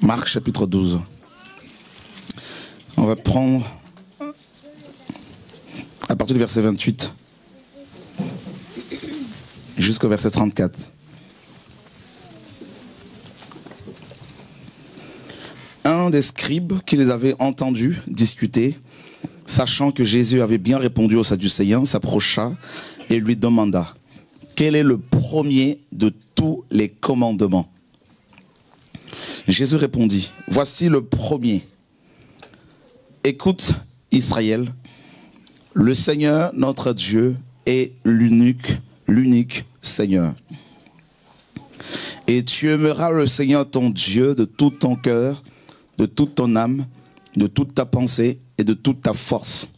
Marc chapitre 12. On va prendre à partir du verset 28 jusqu'au verset 34. Un des scribes qui les avait entendus discuter, sachant que Jésus avait bien répondu aux Sadducéens, s'approcha et lui demanda: quel est le premier de tous les commandements? Jésus répondit: voici le premier. Écoute, Israël, le Seigneur notre Dieu est l'unique Seigneur. Et tu aimeras le Seigneur ton Dieu de tout ton cœur, de toute ton âme, de toute ta pensée et de toute ta force.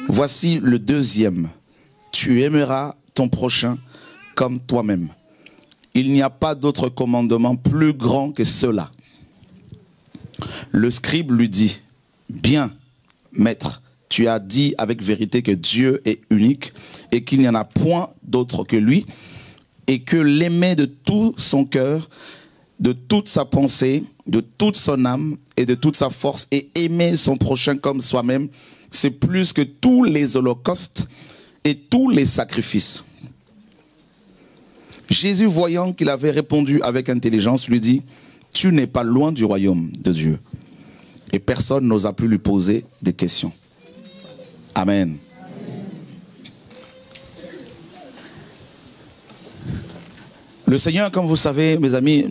Voici le deuxième. Tu aimeras ton prochain comme toi-même. Il n'y a pas d'autre commandement plus grand que cela. Le scribe lui dit: bien, maître, tu as dit avec vérité que Dieu est unique et qu'il n'y en a point d'autre que lui, et que l'aimer de tout son cœur, de toute sa pensée, de toute son âme et de toute sa force, et aimer son prochain comme soi-même, c'est plus que tous les holocaustes et tous les sacrifices. Jésus, voyant qu'il avait répondu avec intelligence, lui dit: tu n'es pas loin du royaume de Dieu. Et personne n'osa plus lui poser des questions. Amen. Le Seigneur, comme vous savez, mes amis,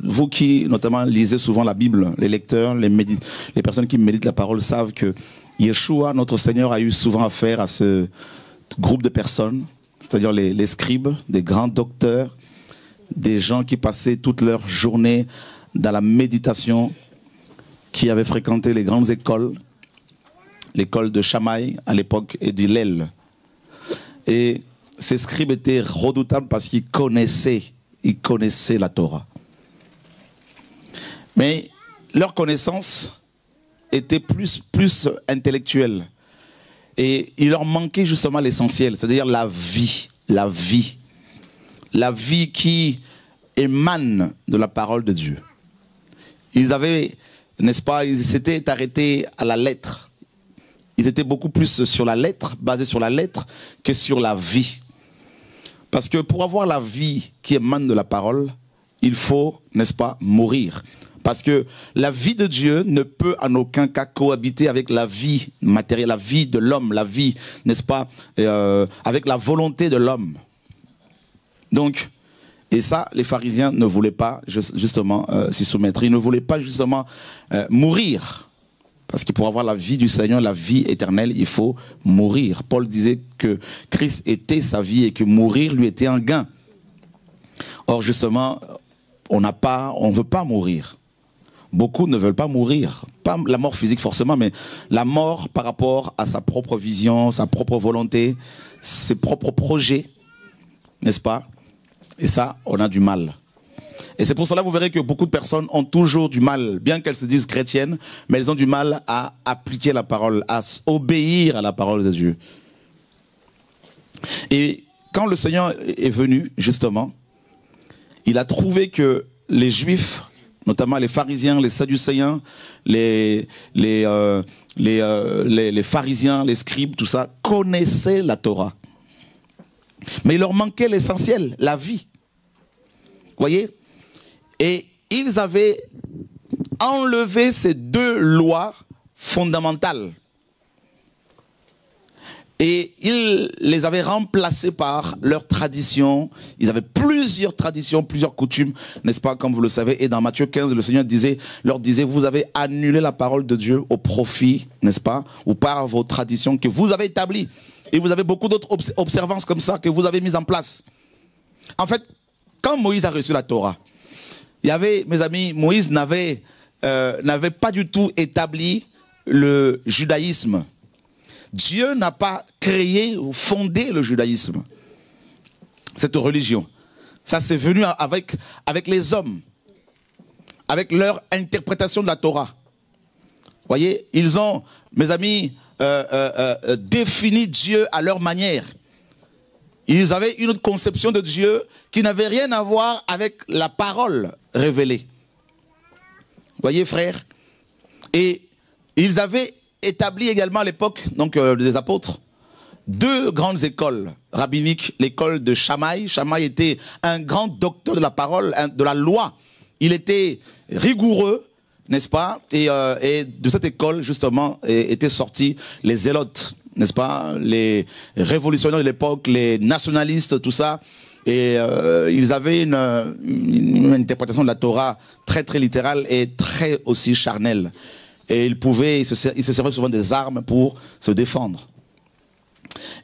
vous qui notamment lisez souvent la Bible, les lecteurs, les personnes qui méditent la parole savent que Yeshua, notre Seigneur, a eu souvent affaire à ce groupe de personnes, c'est-à-dire les scribes, des grands docteurs, des gens qui passaient toute leur journée dans la méditation, qui avaient fréquenté les grandes écoles, l'école de Shammai à l'époque et d'Hillel. Et ces scribes étaient redoutables parce qu'ils connaissaient la Torah. Mais leur connaissance était plus intellectuelle. Et il leur manquait justement l'essentiel, c'est-à-dire la vie. La vie qui émane de la parole de Dieu. Ils avaient, n'est-ce pas, ils s'étaient arrêtés à la lettre. Ils étaient beaucoup plus sur la lettre, basés sur la lettre, que sur la vie. Parce que pour avoir la vie qui émane de la parole, il faut, n'est-ce pas, mourir. Parce que la vie de Dieu ne peut en aucun cas cohabiter avec la vie matérielle, la vie de l'homme, la vie, n'est-ce pas, avec la volonté de l'homme. Donc, et ça, les pharisiens ne voulaient pas justement s'y soumettre. Ils ne voulaient pas justement mourir. Parce que pour avoir la vie du Seigneur, la vie éternelle, il faut mourir. Paul disait que Christ était sa vie et que mourir lui était un gain. Or justement, on ne veut pas mourir. Beaucoup ne veulent pas mourir. Pas la mort physique forcément, mais la mort par rapport à sa propre vision, sa propre volonté, ses propres projets, n'est-ce pas? Et ça, on a du mal. Et c'est pour cela que vous verrez que beaucoup de personnes ont toujours du mal, bien qu'elles se disent chrétiennes, mais elles ont du mal à appliquer la parole, à obéir à la parole de Dieu. Et quand le Seigneur est venu, justement, il a trouvé que les Juifs, notamment les pharisiens, les sadducéens, les pharisiens, les scribes, tout ça, connaissaient la Torah. Mais il leur manquait l'essentiel, la vie. Vous voyez? Et ils avaient enlevé ces deux lois fondamentales. Et ils les avaient remplacées par leurs traditions. Ils avaient plusieurs traditions, plusieurs coutumes, n'est-ce pas, comme vous le savez. Et dans Matthieu 15, le Seigneur leur disait, vous avez annulé la parole de Dieu au profit, n'est-ce pas, ou par vos traditions que vous avez établies. Et vous avez beaucoup d'autres observances comme ça que vous avez mises en place. En fait, quand Moïse a reçu la Torah, il y avait, mes amis, Moïse n'avait pas du tout établi le judaïsme. Dieu n'a pas créé ou fondé le judaïsme, cette religion. Ça c'est venu avec les hommes, avec leur interprétation de la Torah. Vous voyez, ils ont, mes amis, défini Dieu à leur manière. Ils avaient une conception de Dieu qui n'avait rien à voir avec la parole révélée. Voyez, frères. Et ils avaient établi également à l'époque, donc des apôtres, deux grandes écoles rabbiniques. L'école de Shammai. Shammai était un grand docteur de la parole, de la loi. Il était rigoureux, n'est-ce pas? Et de cette école, justement, étaient sortis les zélotes, n'est-ce pas? Les révolutionnaires de l'époque, les nationalistes, tout ça. Et ils avaient une interprétation de la Torah très très littérale et très aussi charnelle. Et ils se servaient souvent des armes pour se défendre.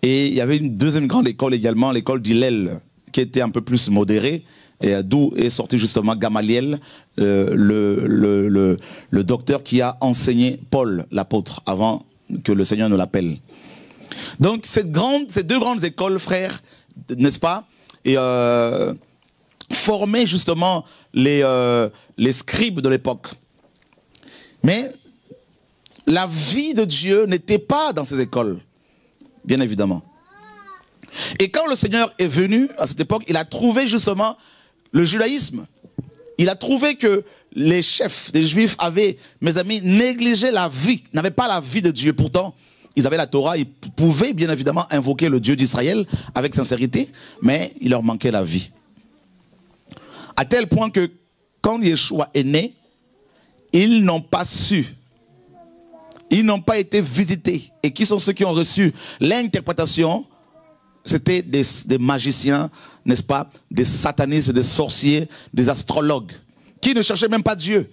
Et il y avait une deuxième grande école également, l'école d'Hillel, qui était un peu plus modérée, et d'où est sorti justement Gamaliel, le docteur qui a enseigné Paul, l'apôtre, avant que le Seigneur ne l'appelle. Donc ces deux grandes écoles, frères, n'est-ce pas, et formaient justement les scribes de l'époque. Mais la vie de Dieu n'était pas dans ces écoles, bien évidemment. Et quand le Seigneur est venu à cette époque, il a trouvé justement le judaïsme. Il a trouvé que les chefs des Juifs avaient, mes amis, négligé la vie, n'avaient pas la vie de Dieu. Pourtant, ils avaient la Torah, ils pouvaient bien évidemment invoquer le Dieu d'Israël avec sincérité, mais il leur manquait la vie. À tel point que quand Yeshua est né, ils n'ont pas su, ils n'ont pas été visités. Et qui sont ceux qui ont reçu l'interprétation? C'était des magiciens, n'est-ce pas? Des satanistes, des sorciers, des astrologues, qui ne cherchaient même pas Dieu,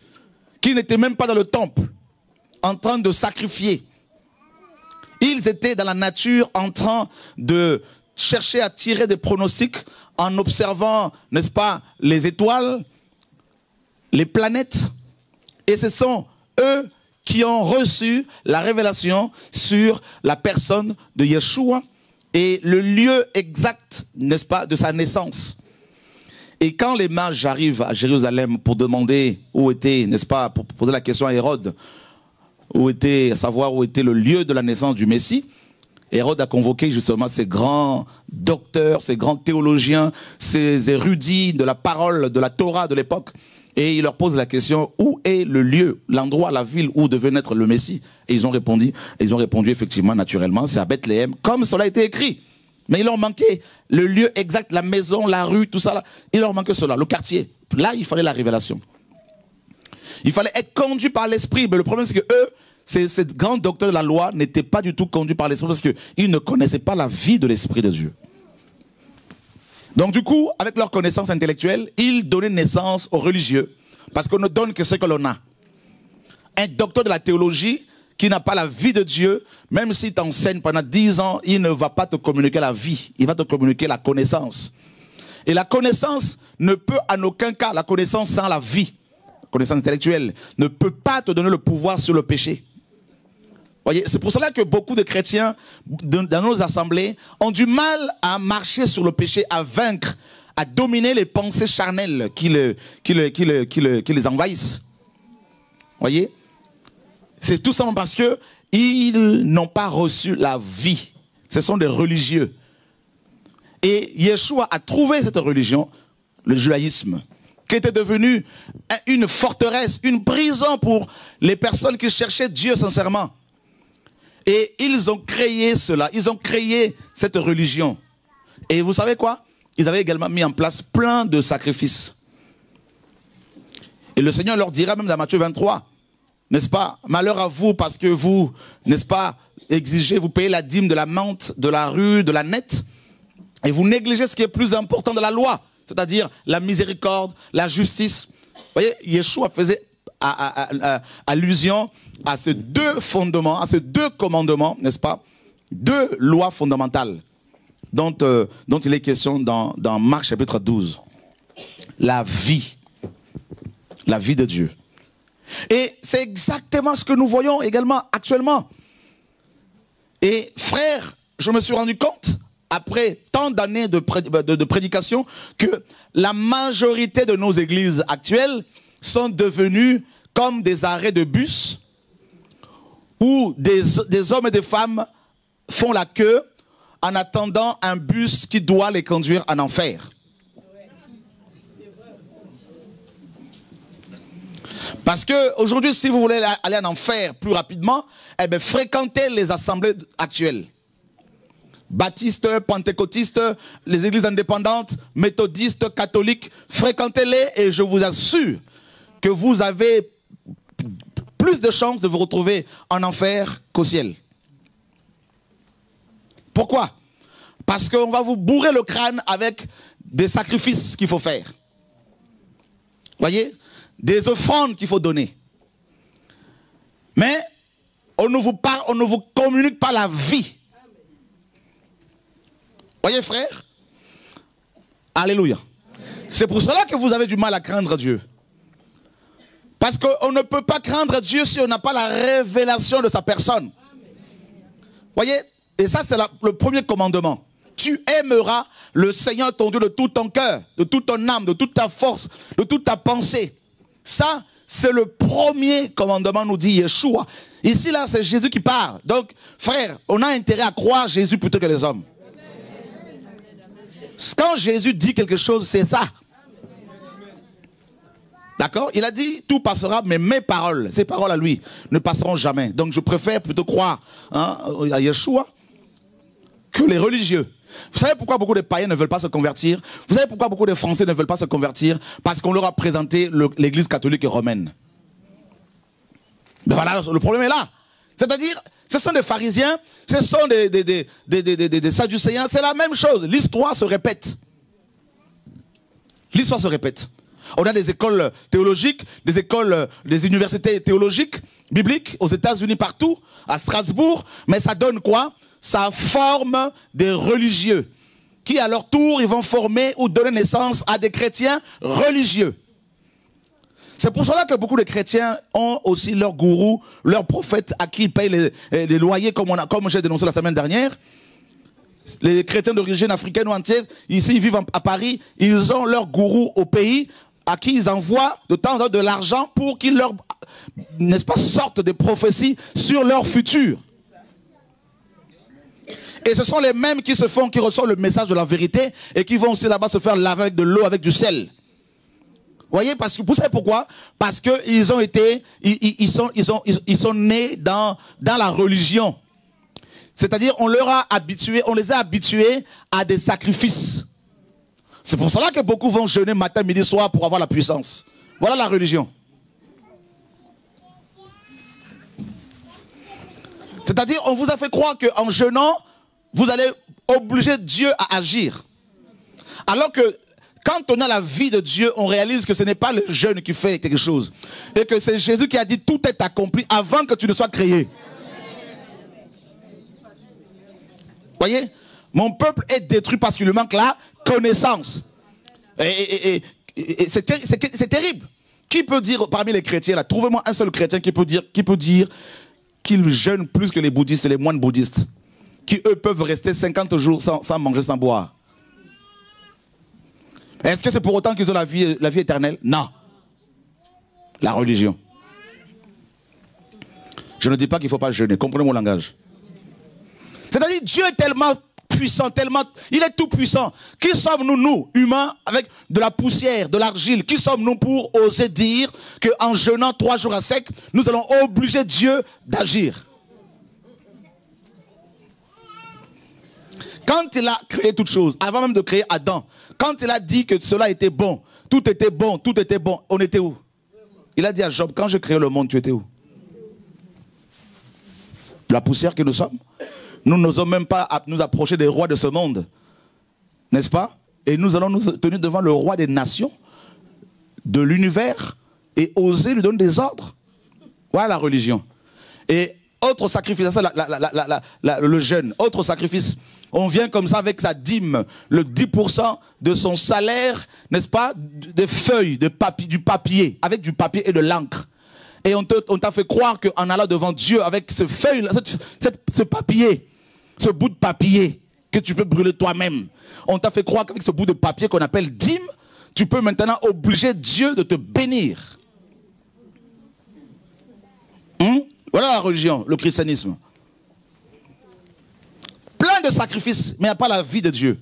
qui n'étaient même pas dans le temple, en train de sacrifier. Ils étaient dans la nature en train de chercher à tirer des pronostics en observant, n'est-ce pas, les étoiles, les planètes. Et ce sont eux qui ont reçu la révélation sur la personne de Yeshua et le lieu exact, n'est-ce pas, de sa naissance. Et quand les mages arrivent à Jérusalem pour demander où était, n'est-ce pas, pour poser la question à Hérode, savoir où était le lieu de la naissance du Messie, Hérode a convoqué justement ces grands docteurs, ces grands théologiens, ces érudits de la parole, de la Torah de l'époque. Et il leur pose la question, où est le lieu, l'endroit, la ville où devait naître le Messie? Et ils ont répondu effectivement, naturellement, c'est à Bethléem, comme cela a été écrit. Mais il leur manquait le lieu exact, la maison, la rue, tout ça. Là. Il leur manquait cela, le quartier. Là, il fallait la révélation. Il fallait être conduit par l'esprit. Mais le problème, c'est que eux, ces grands docteurs de la loi n'étaient pas du tout conduits par l'esprit parce qu'ils ne connaissaient pas la vie de l'esprit de Dieu. Donc du coup, avec leur connaissance intellectuelle, ils donnaient naissance aux religieux. Parce qu'on ne donne que ce que l'on a. Un docteur de la théologie qui n'a pas la vie de Dieu, même s'il t'enseigne pendant 10 ans, il ne va pas te communiquer la vie. Il va te communiquer la connaissance. Et la connaissance ne peut en aucun cas, la connaissance sans la vie, la connaissance intellectuelle, ne peut pas te donner le pouvoir sur le péché. C'est pour cela que beaucoup de chrétiens dans nos assemblées ont du mal à marcher sur le péché, à vaincre, à dominer les pensées charnelles qui les envahissent. Voyez? C'est tout simplement parce qu'ils n'ont pas reçu la vie. Ce sont des religieux. Et Yeshua a trouvé cette religion, le judaïsme, qui était devenu une forteresse, une prison pour les personnes qui cherchaient Dieu sincèrement. Et ils ont créé cela, ils ont créé cette religion. Et vous savez quoi? Ils avaient également mis en place plein de sacrifices. Et le Seigneur leur dira même dans Matthieu 23, n'est-ce pas? Malheur à vous parce que vous, n'est-ce pas, exigez, vous payez la dîme de la menthe, de la rue, de la nette, et vous négligez ce qui est plus important de la loi, c'est-à-dire la miséricorde, la justice. Vous voyez, Yeshua faisait allusion à ces deux fondements, à ces deux commandements, n'est-ce pas? Deux lois fondamentales dont il est question dans Marc chapitre 12. La vie de Dieu. Et c'est exactement ce que nous voyons également actuellement. Et frère, je me suis rendu compte, après tant d'années de prédication, que la majorité de nos églises actuelles sont devenues comme des arrêts de bus où des hommes et des femmes font la queue en attendant un bus qui doit les conduire en enfer. Parce que aujourd'hui, si vous voulez aller en enfer plus rapidement, eh bien, fréquentez les assemblées actuelles. Baptistes, pentecôtistes, les églises indépendantes, méthodistes, catholiques, fréquentez-les et je vous assure que vous avez plus de chances de vous retrouver en enfer qu'au ciel. Pourquoi? Parce qu'on va vous bourrer le crâne avec des sacrifices qu'il faut faire. Voyez? Des offrandes qu'il faut donner. Mais on ne vous communique pas la vie. Voyez, frère? Alléluia. C'est pour cela que vous avez du mal à craindre Dieu. Parce qu'on ne peut pas craindre Dieu si on n'a pas la révélation de sa personne. Voyez? Et ça, c'est le premier commandement. Tu aimeras le Seigneur ton Dieu de tout ton cœur, de toute ton âme, de toute ta force, de toute ta pensée. Ça, c'est le premier commandement, nous dit Yeshua. Ici, là, c'est Jésus qui parle. Donc, frère, on a intérêt à croire Jésus plutôt que les hommes. Quand Jésus dit quelque chose, c'est ça. D'accord? Il a dit, tout passera, mais mes paroles, ses paroles à lui, ne passeront jamais. Donc, je préfère plutôt croire à Yeshua que les religieux. Vous savez pourquoi beaucoup de païens ne veulent pas se convertir? Vous savez pourquoi beaucoup de Français ne veulent pas se convertir? Parce qu'on leur a présenté l'église catholique et romaine. Ben voilà, le problème est là. C'est-à-dire, ce sont des pharisiens, ce sont des sadducéens, c'est la même chose. L'histoire se répète. L'histoire se répète. On a des écoles théologiques, des écoles, des universités théologiques, bibliques, aux États-Unis partout, à Strasbourg, mais ça donne quoi? Ça forme des religieux qui à leur tour ils vont former ou donner naissance à des chrétiens religieux. C'est pour cela que beaucoup de chrétiens ont aussi leur gourou, leur prophète à qui ils payent les loyers comme j'ai dénoncé la semaine dernière. Les chrétiens d'origine africaine ou antillaise, ici ils vivent à Paris, ils ont leur gourou au pays à qui ils envoient de temps en temps de l'argent pour qu'ils leur, n'est-ce pas, sortent des prophéties sur leur futur. Et ce sont les mêmes qui reçoivent le message de la vérité et qui vont aussi là-bas se faire laver avec de l'eau, avec du sel. Vous voyez, parce que vous savez pourquoi? Parce qu'ils ont été, ils sont nés dans la religion. C'est-à-dire, on les a habitués à des sacrifices. C'est pour cela que beaucoup vont jeûner matin, midi, soir pour avoir la puissance. Voilà la religion. C'est-à-dire, on vous a fait croire qu'en jeûnant, vous allez obliger Dieu à agir. Alors que quand on a la vie de Dieu, on réalise que ce n'est pas le jeûne qui fait quelque chose. Et que c'est Jésus qui a dit tout est accompli avant que tu ne sois créé. Voyez? Mon peuple est détruit parce qu'il lui manque la connaissance. Et c'est terrible. Qui peut dire parmi les chrétiens là, trouvez-moi un seul chrétien qui peut dire qu'il jeûne plus que les bouddhistes et les moines bouddhistes, qui eux peuvent rester 50 jours sans manger, sans boire. Est-ce que c'est pour autant qu'ils ont la vie éternelle? Non. La religion. Je ne dis pas qu'il ne faut pas jeûner, comprenez mon langage. C'est-à-dire Dieu est tellement puissant, il est tout puissant. Qui sommes-nous, nous, humains, avec de la poussière, de l'argile? Qui sommes-nous pour oser dire qu'en jeûnant 3 jours à sec, nous allons obliger Dieu d'agir? Quand il a créé toutes choses, avant même de créer Adam, quand il a dit que cela était bon, tout était bon, on était où? Il a dit à Job, quand j'ai créé le monde, tu étais où? La poussière que nous sommes. Nous n'osons même pas nous approcher des rois de ce monde. N'est-ce pas? Et nous allons nous tenir devant le roi des nations, de l'univers, et oser lui donner des ordres. Voilà la religion. Et autre sacrifice, ça, le jeûne, autre sacrifice. On vient comme ça avec sa dîme, le 10% de son salaire, n'est-ce pas? Des feuilles, du papier, avec du papier et de l'encre. Et on t'a fait croire qu'en allant devant Dieu avec ce feuille, ce papier, ce bout de papier que tu peux brûler toi-même, on t'a fait croire qu'avec ce bout de papier qu'on appelle dîme, tu peux maintenant obliger Dieu de te bénir. Voilà la religion, le christianisme. Plein de sacrifices, mais il n'y a pas la vie de Dieu.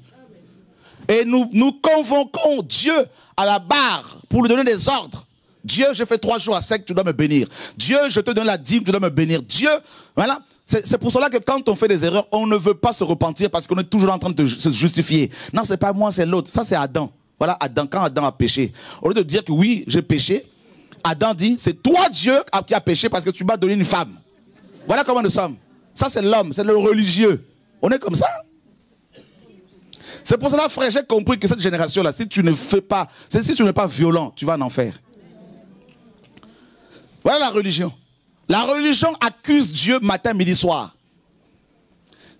Et nous convoquons Dieu à la barre pour lui donner des ordres. Dieu, je fais 3 jours à sec, tu dois me bénir. Dieu, je te donne la dîme, tu dois me bénir. Dieu, voilà. C'est pour cela que quand on fait des erreurs, on ne veut pas se repentir parce qu'on est toujours en train de se justifier. Non, c'est pas moi, c'est l'autre. Ça, c'est Adam. Voilà, Adam, quand Adam a péché. Au lieu de dire que oui, j'ai péché, Adam dit, c'est toi Dieu qui a péché parce que tu m'as donné une femme. Voilà comment nous sommes. Ça, c'est l'homme, c'est le religieux. On est comme ça. C'est pour cela, frère, j'ai compris que cette génération-là, si tu ne fais pas, si tu n'es pas violent, tu vas en enfer. Voilà la religion. La religion accuse Dieu matin, midi, soir.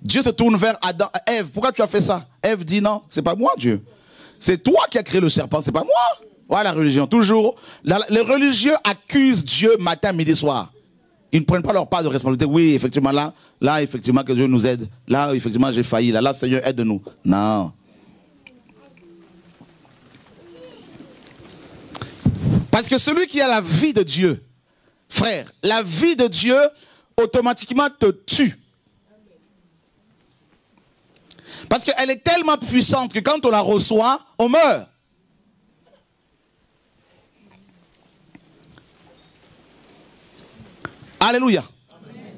Dieu se tourne vers Adam, Ève. Pourquoi tu as fait ça? Ève dit non, c'est pas moi Dieu. C'est toi qui as créé le serpent, c'est pas moi. Voilà la religion. Toujours, les religieux accusent Dieu matin, midi, soir. Ils ne prennent pas leur part de responsabilité. Oui, effectivement, là, effectivement, que Dieu nous aide. Là, effectivement, j'ai failli. Là, Seigneur, aide-nous. Non. Parce que celui qui a la vie de Dieu, frère, la vie de Dieu automatiquement te tue. Parce qu'elle est tellement puissante que quand on la reçoit, on meurt. Alléluia. Amen.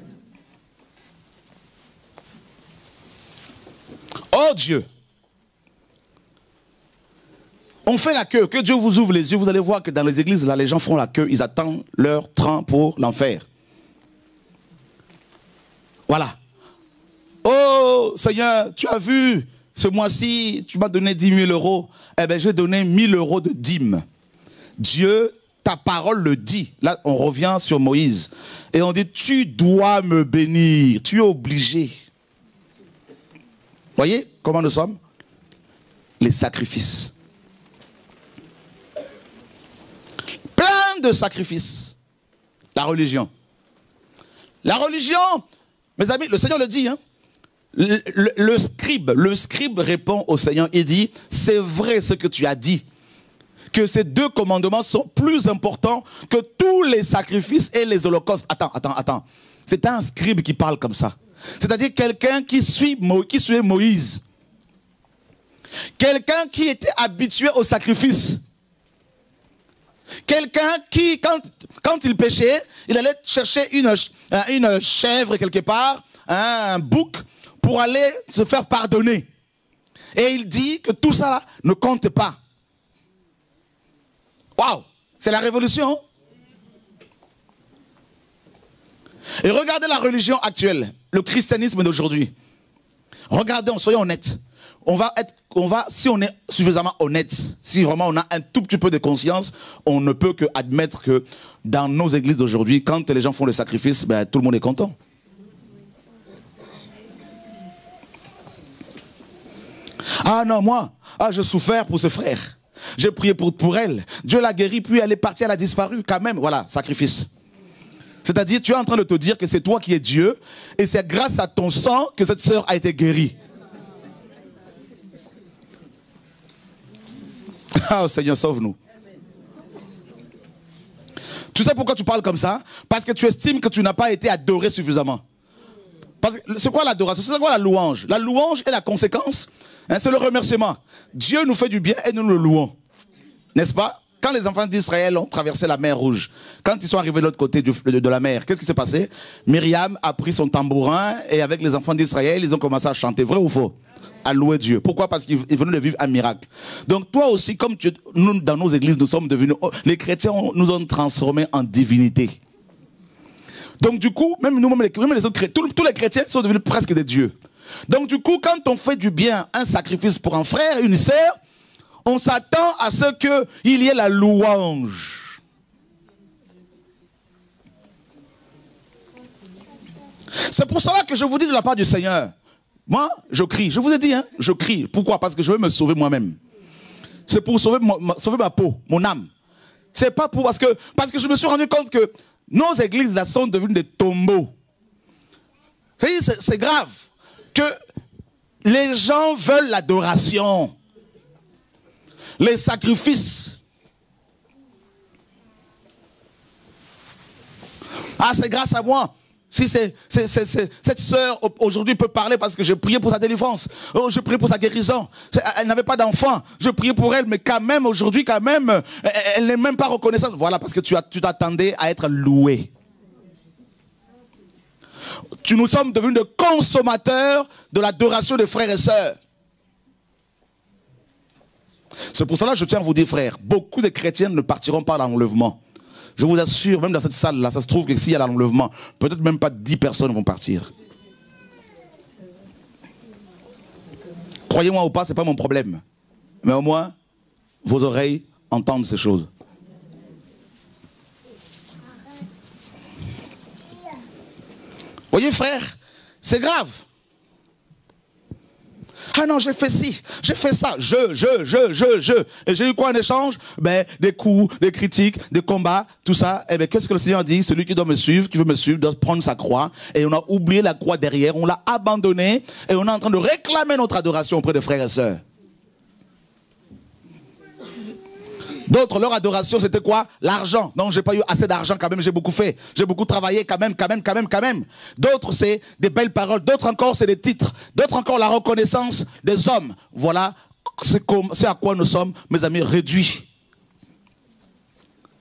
Oh Dieu. On fait la queue. Que Dieu vous ouvre les yeux. Vous allez voir que dans les églises, là, les gens font la queue. Ils attendent leur train pour l'enfer. Voilà. Oh Seigneur, tu as vu, ce mois-ci, tu m'as donné 10 000 euros. Eh bien, j'ai donné 1 000 euros de dîme. Dieu, ta parole le dit. Là, on revient sur Moïse. Et on dit, tu dois me bénir. Tu es obligé. Voyez comment nous sommes? Les sacrifices. Plein de sacrifices. La religion. La religion, mes amis, le Seigneur le dit, hein. Le scribe répond au Seigneur et dit, c'est vrai ce que tu as dit, que ces 2 commandements sont plus importants que tous les sacrifices et les holocaustes. Attends. C'est un scribe qui parle comme ça. C'est-à-dire quelqu'un qui suivait Moïse. Quelqu'un qui était habitué au sacrifice. Quelqu'un qui, quand il péchait, il allait chercher une chèvre quelque part, un bouc, pour aller se faire pardonner. Et il dit que tout ça là, ne compte pas. Waouh, c'est la révolution. Et regardez la religion actuelle, le christianisme d'aujourd'hui. Regardez, soyons honnêtes. Si on est suffisamment honnête, si vraiment on a un tout petit peu de conscience, on ne peut que admettre que dans nos églises d'aujourd'hui, quand les gens font le sacrifice, ben, tout le monde est content. Ah non, moi, j'ai souffert pour ce frère. J'ai prié pour elle. Dieu l'a guéri, puis elle est partie, elle a disparu. Quand même, voilà, sacrifice. C'est-à-dire, tu es en train de te dire que c'est toi qui es Dieu, et c'est grâce à ton sang que cette sœur a été guérie. Ah, oh, Seigneur, sauve-nous. Tu sais pourquoi tu parles comme ça? Parce que tu estimes que tu n'as pas été adoré suffisamment. C'est quoi l'adoration? C'est quoi la louange? La louange est la conséquence. Hein, c'est le remerciement. Dieu nous fait du bien et nous le louons. N'est-ce pas? Quand les enfants d'Israël ont traversé la mer Rouge, quand ils sont arrivés de l'autre côté de la mer, qu'est-ce qui s'est passé? Myriam a pris son tambourin et avec les enfants d'Israël, ils ont commencé à chanter. Vrai ou faux? À louer Dieu. Pourquoi? Parce qu'ils venaient de vivre un miracle. Donc toi aussi, comme nous, dans nos églises, nous sommes devenus... Les chrétiens nous ont transformés en divinité. Donc du coup, même nous, même les autres chrétiens, tous les chrétiens sont devenus presque des dieux. Donc du coup, quand on fait du bien, un sacrifice pour un frère, une sœur, on s'attend à ce qu'il y ait la louange. C'est pour cela que je vous dis de la part du Seigneur, moi, je crie. Je vous ai dit, hein, je crie. Pourquoi? Parce que je veux me sauver moi-même. C'est pour sauver ma peau, mon âme. C'est pas pour... Parce que je me suis rendu compte que nos églises là sont devenues des tombeaux. C'est grave que les gens veulent l'adoration, les sacrifices. Ah, c'est grâce à moi. Si cette sœur aujourd'hui peut parler parce que j'ai prié pour sa délivrance, oh, je prié pour sa guérison, elle n'avait pas d'enfant, je priais pour elle, mais quand même aujourd'hui, quand même, elle n'est même pas reconnaissante. Voilà, parce que tu t'attendais à être loué. Nous sommes devenus des consommateurs de l'adoration des frères et sœurs. C'est pour cela que je tiens à vous dire, frères, beaucoup de chrétiens ne partiront pas dans l'enlèvement. Je vous assure, même dans cette salle-là, ça se trouve que s'il y a l'enlèvement, peut-être même pas 10 personnes vont partir. Croyez-moi ou pas, ce n'est pas mon problème. Mais au moins, vos oreilles entendent ces choses. Voyez, frère, c'est grave. Ah non, j'ai fait ci, j'ai fait ça, Et j'ai eu quoi en échange? Ben, des coups, des critiques, des combats, tout ça. Et bien, qu'est-ce que le Seigneur dit? Celui qui doit me suivre, qui veut me suivre, doit prendre sa croix. Et on a oublié la croix derrière, on l'a abandonnée. Et on est en train de réclamer notre adoration auprès des frères et sœurs. D'autres, leur adoration, c'était quoi? L'argent. Non, j'ai pas eu assez d'argent quand même, j'ai beaucoup fait. J'ai beaucoup travaillé quand même. D'autres, c'est des belles paroles. D'autres encore, c'est des titres. D'autres encore, la reconnaissance des hommes. Voilà, c'est à quoi nous sommes, mes amis, réduits.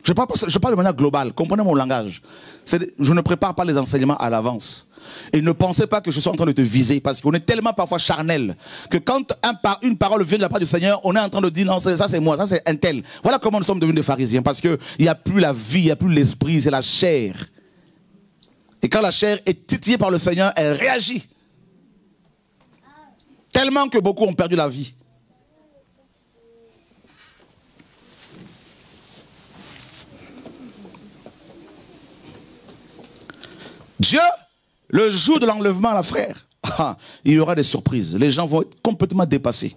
Je parle de manière globale. Comprenez mon langage. Je ne prépare pas les enseignements à l'avance. Et ne pensez pas que je suis en train de te viser, parce qu'on est tellement parfois charnel que quand une parole vient de la part du Seigneur, on est en train de dire non, ça c'est moi, ça c'est un tel. Voilà comment nous sommes devenus des pharisiens, parce qu'il n'y a plus la vie, il n'y a plus l'esprit, c'est la chair. Et quand la chair est titillée par le Seigneur, elle réagit. Tellement que beaucoup ont perdu la vie. Dieu, le jour de l'enlèvement, la frère, il y aura des surprises. Les gens vont être complètement dépassés.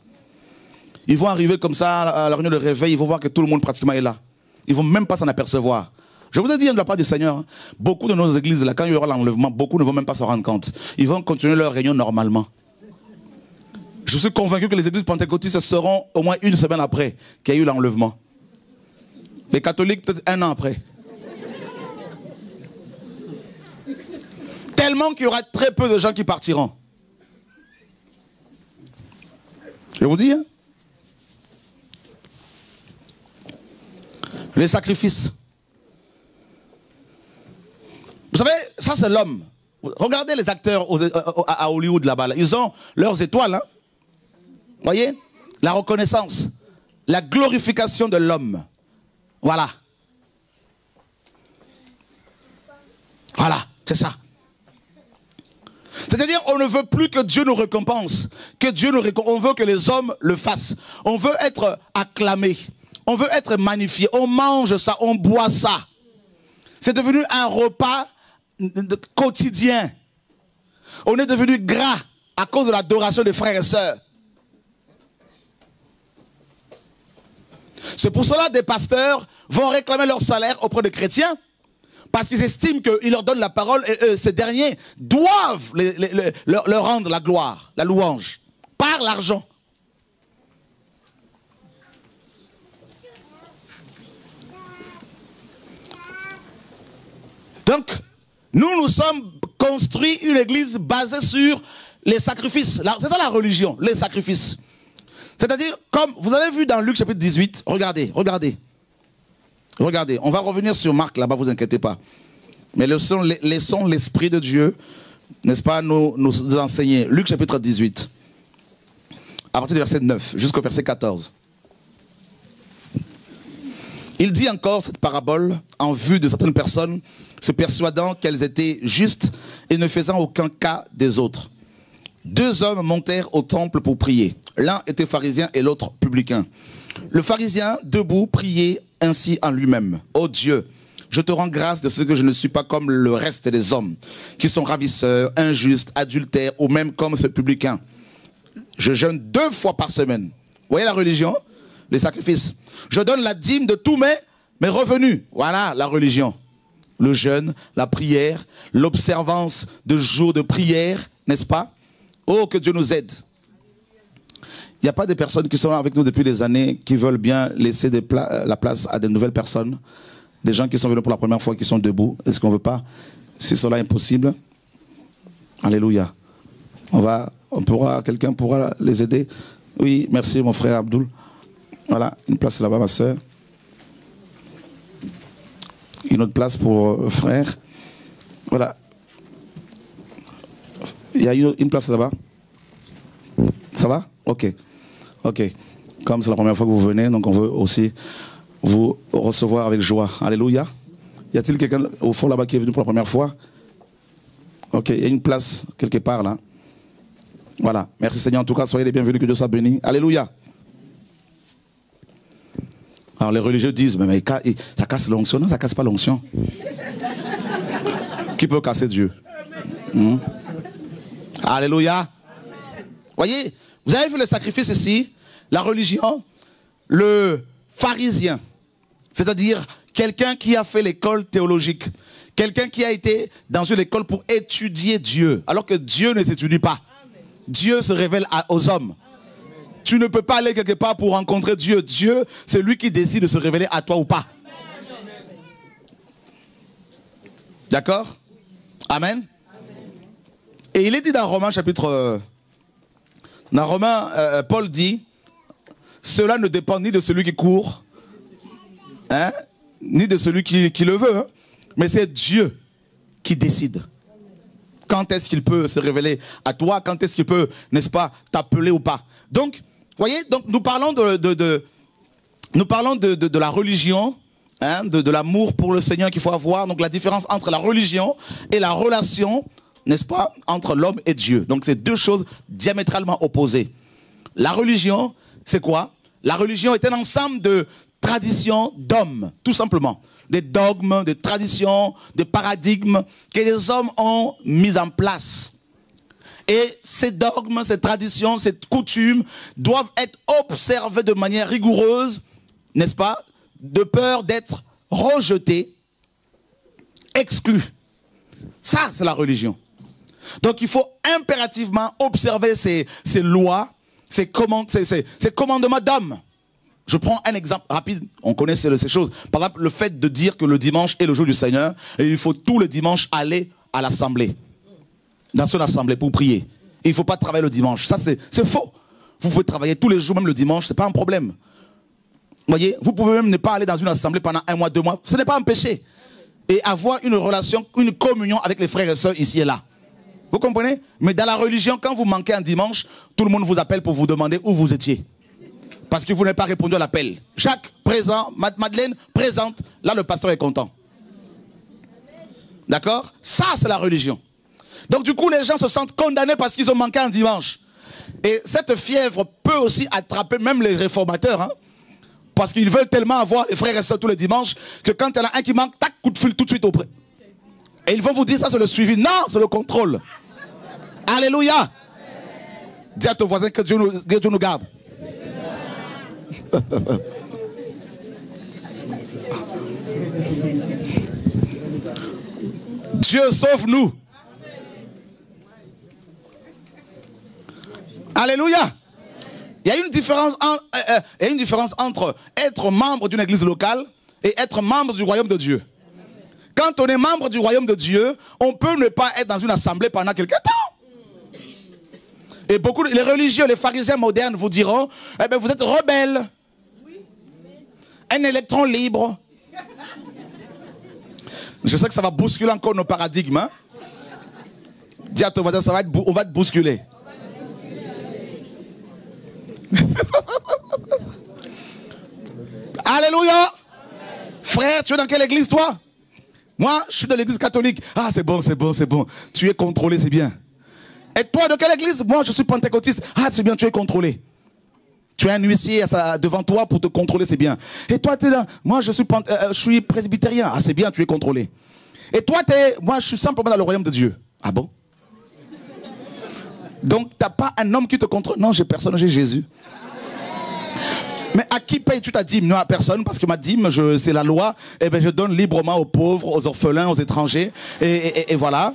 Ils vont arriver comme ça à la réunion de réveil, ils vont voir que tout le monde pratiquement est là. Ils ne vont même pas s'en apercevoir. Je vous ai dit de la part du Seigneur, beaucoup de nos églises, là, quand il y aura l'enlèvement, beaucoup ne vont même pas se rendre compte. Ils vont continuer leur réunion normalement. Je suis convaincu que les églises pentecôtistes seront au moins une semaine après qu'il y a eu l'enlèvement. Les catholiques, peut-être un an après. Tellement qu'il y aura très peu de gens qui partiront. Je vous dis, hein? Les sacrifices. Vous savez, ça c'est l'homme. Regardez les acteurs à Hollywood là-bas. Là. Ils ont leurs étoiles. Hein? Vous voyez? La reconnaissance. La glorification de l'homme. Voilà. Voilà, c'est ça. C'est-à-dire, on ne veut plus que Dieu nous récompense, on veut que les hommes le fassent. On veut être acclamé, on veut être magnifié, on mange ça, on boit ça. C'est devenu un repas quotidien. On est devenu gras à cause de l'adoration des frères et sœurs. C'est pour cela que des pasteurs vont réclamer leur salaire auprès des chrétiens. Parce qu'ils estiment qu'ils leur donnent la parole et ces derniers doivent leur rendre la gloire, la louange, par l'argent. Donc, nous sommes construits une église basée sur les sacrifices. C'est ça la religion, les sacrifices. C'est-à-dire, comme vous avez vu dans Luc chapitre 18, regardez. Regardez, on va revenir sur Marc là-bas, vous inquiétez pas. Mais laissons l'Esprit de Dieu, n'est-ce pas, nous enseigner. Luc chapitre 18, à partir du verset 9 jusqu'au verset 14. Il dit encore cette parabole en vue de certaines personnes se persuadant qu'elles étaient justes et ne faisant aucun cas des autres. 2 hommes montèrent au temple pour prier. L'un était pharisien et l'autre publicain. Le pharisien, debout, priait ainsi en lui-même. Ô Dieu, je te rends grâce de ce que je ne suis pas comme le reste des hommes, qui sont ravisseurs, injustes, adultères, ou même comme ce publicain. Je jeûne 2 fois par semaine. Vous voyez la religion? Les sacrifices. Je donne la dîme de tous mes revenus. Voilà la religion. Le jeûne, la prière, l'observance de jours de prière, n'est-ce pas? Oh, que Dieu nous aide. Il n'y a pas des personnes qui sont avec nous depuis des années qui veulent bien laisser la place à de nouvelles personnes, des gens qui sont venus pour la première fois, qui sont debout. Est-ce qu'on ne veut pas Si cela est impossible, alléluia. Quelqu'un pourra les aider. Oui, merci mon frère Abdoul. Voilà, une place là-bas ma soeur. Une autre place pour frère. Voilà. Il y a une place là-bas. Ça va? Ok. Ok. Comme c'est la première fois que vous venez, donc on veut aussi vous recevoir avec joie. Alléluia. Y a-t-il quelqu'un au fond là-bas qui est venu pour la première fois? Ok, il y a une place quelque part là. Voilà. Merci Seigneur. En tout cas, soyez les bienvenus, que Dieu soit béni. Alléluia. Alors les religieux disent, mais ça casse l'onction. Non, ça casse pas l'onction. Qui peut casser Dieu? Alléluia. Voyez, vous avez vu le sacrifice ici, la religion, le pharisien, c'est-à-dire quelqu'un qui a fait l'école théologique, quelqu'un qui a été dans une école pour étudier Dieu, alors que Dieu ne s'étudie pas. Dieu se révèle aux hommes. Tu ne peux pas aller quelque part pour rencontrer Dieu. Dieu, c'est lui qui décide de se révéler à toi ou pas. D'accord? Amen. Et il est dit dans Romains chapitre... Dans Romains, Paul dit, cela ne dépend ni de celui qui court, hein, ni de celui qui le veut, hein, mais c'est Dieu qui décide. Quand est-ce qu'il peut se révéler à toi? Quand est-ce qu'il peut, n'est-ce pas, t'appeler ou pas? Donc, voyez, donc nous parlons de la religion, hein, de l'amour pour le Seigneur qu'il faut avoir. Donc la différence entre la religion et la relation, n'est-ce pas, entre l'homme et Dieu. Donc c'est deux choses diamétralement opposées. La religion, c'est quoi? La religion est un ensemble de traditions d'hommes, tout simplement. Des dogmes, des traditions, des paradigmes que les hommes ont mis en place. Et ces dogmes, ces traditions, ces coutumes doivent être observées de manière rigoureuse, n'est-ce pas? De peur d'être rejetés, exclus. Ça, c'est la religion. Donc il faut impérativement observer ces lois, ces commandements d'hommes. Je prends un exemple rapide, on connaît ces choses. Par exemple, le fait de dire que le dimanche est le jour du Seigneur, et il faut tous les dimanches aller à l'assemblée. Dans son assemblée pour prier. Et il ne faut pas travailler le dimanche. Ça, c'est faux. Vous pouvez travailler tous les jours, même le dimanche, ce n'est pas un problème. Vous voyez, vous pouvez même ne pas aller dans une assemblée pendant 1 mois, 2 mois. Ce n'est pas un péché. Et avoir une relation, une communion avec les frères et sœurs ici et là. Vous comprenez? Mais dans la religion, quand vous manquez un dimanche, tout le monde vous appelle pour vous demander où vous étiez. Parce que vous n'avez pas répondu à l'appel. Jacques, présent. Madeleine, présente. Là, le pasteur est content. D'accord? Ça, c'est la religion. Donc, du coup, les gens se sentent condamnés parce qu'ils ont manqué un dimanche. Et cette fièvre peut aussi attraper même les réformateurs. Hein? Parce qu'ils veulent tellement avoir les frères et sœurs tous les dimanches que quand il y en a un qui manque, tac, coup de fil tout de suite auprès. Et ils vont vous dire, ça, c'est le suivi. Non, c'est le contrôle. Alléluia. Dis à ton voisin que Dieu nous garde. Dieu sauve-nous. Alléluia. Il y a une différence entre être membre d'une église locale et être membre du royaume de Dieu. Quand on est membre du royaume de Dieu, on peut ne pas être dans une assemblée pendant quelque temps. Et beaucoup, les religieux, les pharisiens modernes vous diront, eh bien, vous êtes rebelles. Un électron libre. Je sais que ça va bousculer encore nos paradigmes. Hein? Dis à ton voisin, on va te bousculer. Alléluia. Frère, tu es dans quelle église toi? Moi, je suis de l'église catholique. Ah, c'est bon, c'est bon, c'est bon. Tu es contrôlé, c'est bien. Et toi, de quelle église? Moi, je suis pentecôtiste. Ah, c'est bien, tu es contrôlé. Tu as un huissier devant toi pour te contrôler, c'est bien. Et toi, tu es là. Moi, je suis presbytérien. Ah, c'est bien, tu es contrôlé. Et toi, moi, je suis simplement dans le royaume de Dieu. Ah bon? Donc, tu n'as pas un homme qui te contrôle. Non, j'ai personne, j'ai Jésus. Mais à qui payes-tu ta dîme? Non, à personne, parce que ma dîme, c'est la loi. Eh bien, je donne librement aux pauvres, aux orphelins, aux étrangers. Et voilà.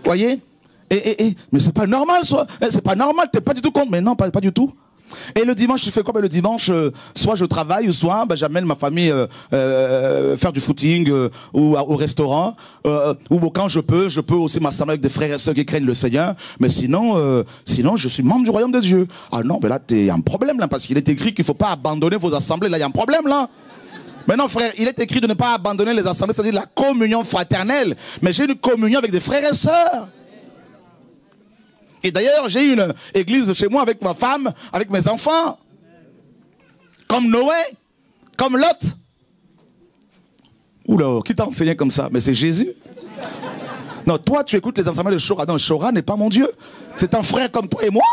Voyez? Mais c'est pas normal, ça. C'est pas normal, t'es pas du tout contre. Mais non, pas du tout. Et le dimanche, tu fais quoi? Ben, le dimanche, soit je travaille, ou soit j'amène ma famille faire du footing ou au restaurant. Ou quand je peux aussi m'assembler avec des frères et sœurs qui craignent le Seigneur. Mais sinon, je suis membre du royaume de Dieu. Ah non, mais là, il y a un problème, là, parce qu'il est écrit qu'il ne faut pas abandonner vos assemblées. Là, il y a un problème, là. Mais non, frère, il est écrit de ne pas abandonner les assemblées, c'est-à-dire la communion fraternelle. Mais j'ai une communion avec des frères et sœurs. Et d'ailleurs, j'ai une église chez moi avec ma femme, avec mes enfants. Comme Noé, comme Lot. Oula, qui t'a enseigné comme ça? Mais c'est Jésus. Non, toi, tu écoutes les enseignements de Shora. Non, Shora n'est pas mon Dieu. C'est un frère comme toi et moi.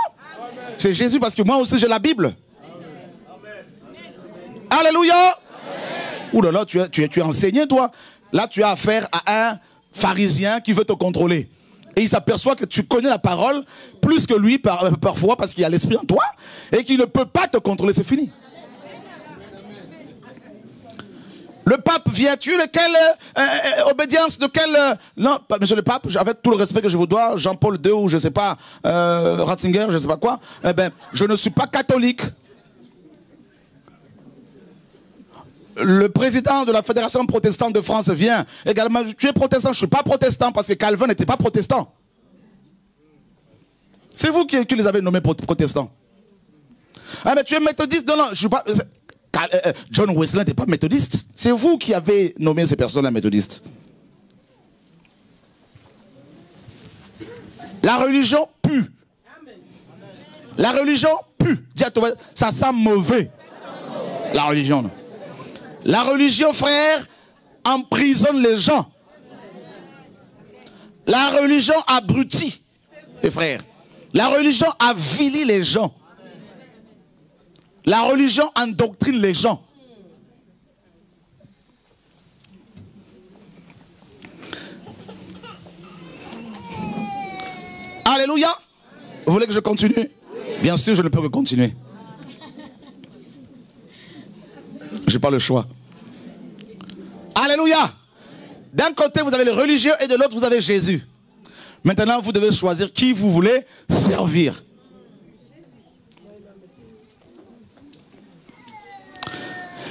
C'est Jésus parce que moi aussi j'ai la Bible. Alléluia. Oula, là, tu es enseigné, toi. Là, tu as affaire à un pharisien qui veut te contrôler. Et il s'aperçoit que tu connais la parole plus que lui parfois parce qu'il y a l'esprit en toi et qu'il ne peut pas te contrôler, c'est fini. Le pape vient-tu de quelle obédience, de quelle... non, monsieur le pape, avec tout le respect que je vous dois, Jean-Paul II ou je ne sais pas, Ratzinger, je ne sais pas quoi, eh ben, je ne suis pas catholique. Le président de la Fédération protestante de France vient également. Tu es protestant, je ne suis pas protestant parce que Calvin n'était pas protestant. C'est vous qui les avez nommés protestants. Ah mais tu es méthodiste? Non, non, je ne suis pas... John Wesley n'était pas méthodiste. C'est vous qui avez nommé ces personnes-là méthodistes. La religion pue. La religion pue. Dis à toi, ça sent mauvais. La religion, non. La religion, frère, emprisonne les gens. La religion abrutit les frères. La religion avilit les gens. La religion endoctrine les gens. Alléluia. Vous voulez que je continue? Bien sûr, je ne peux que continuer. Je n'ai pas le choix. Alléluia. D'un côté, vous avez les religieux et de l'autre, vous avez Jésus. Maintenant, vous devez choisir qui vous voulez servir.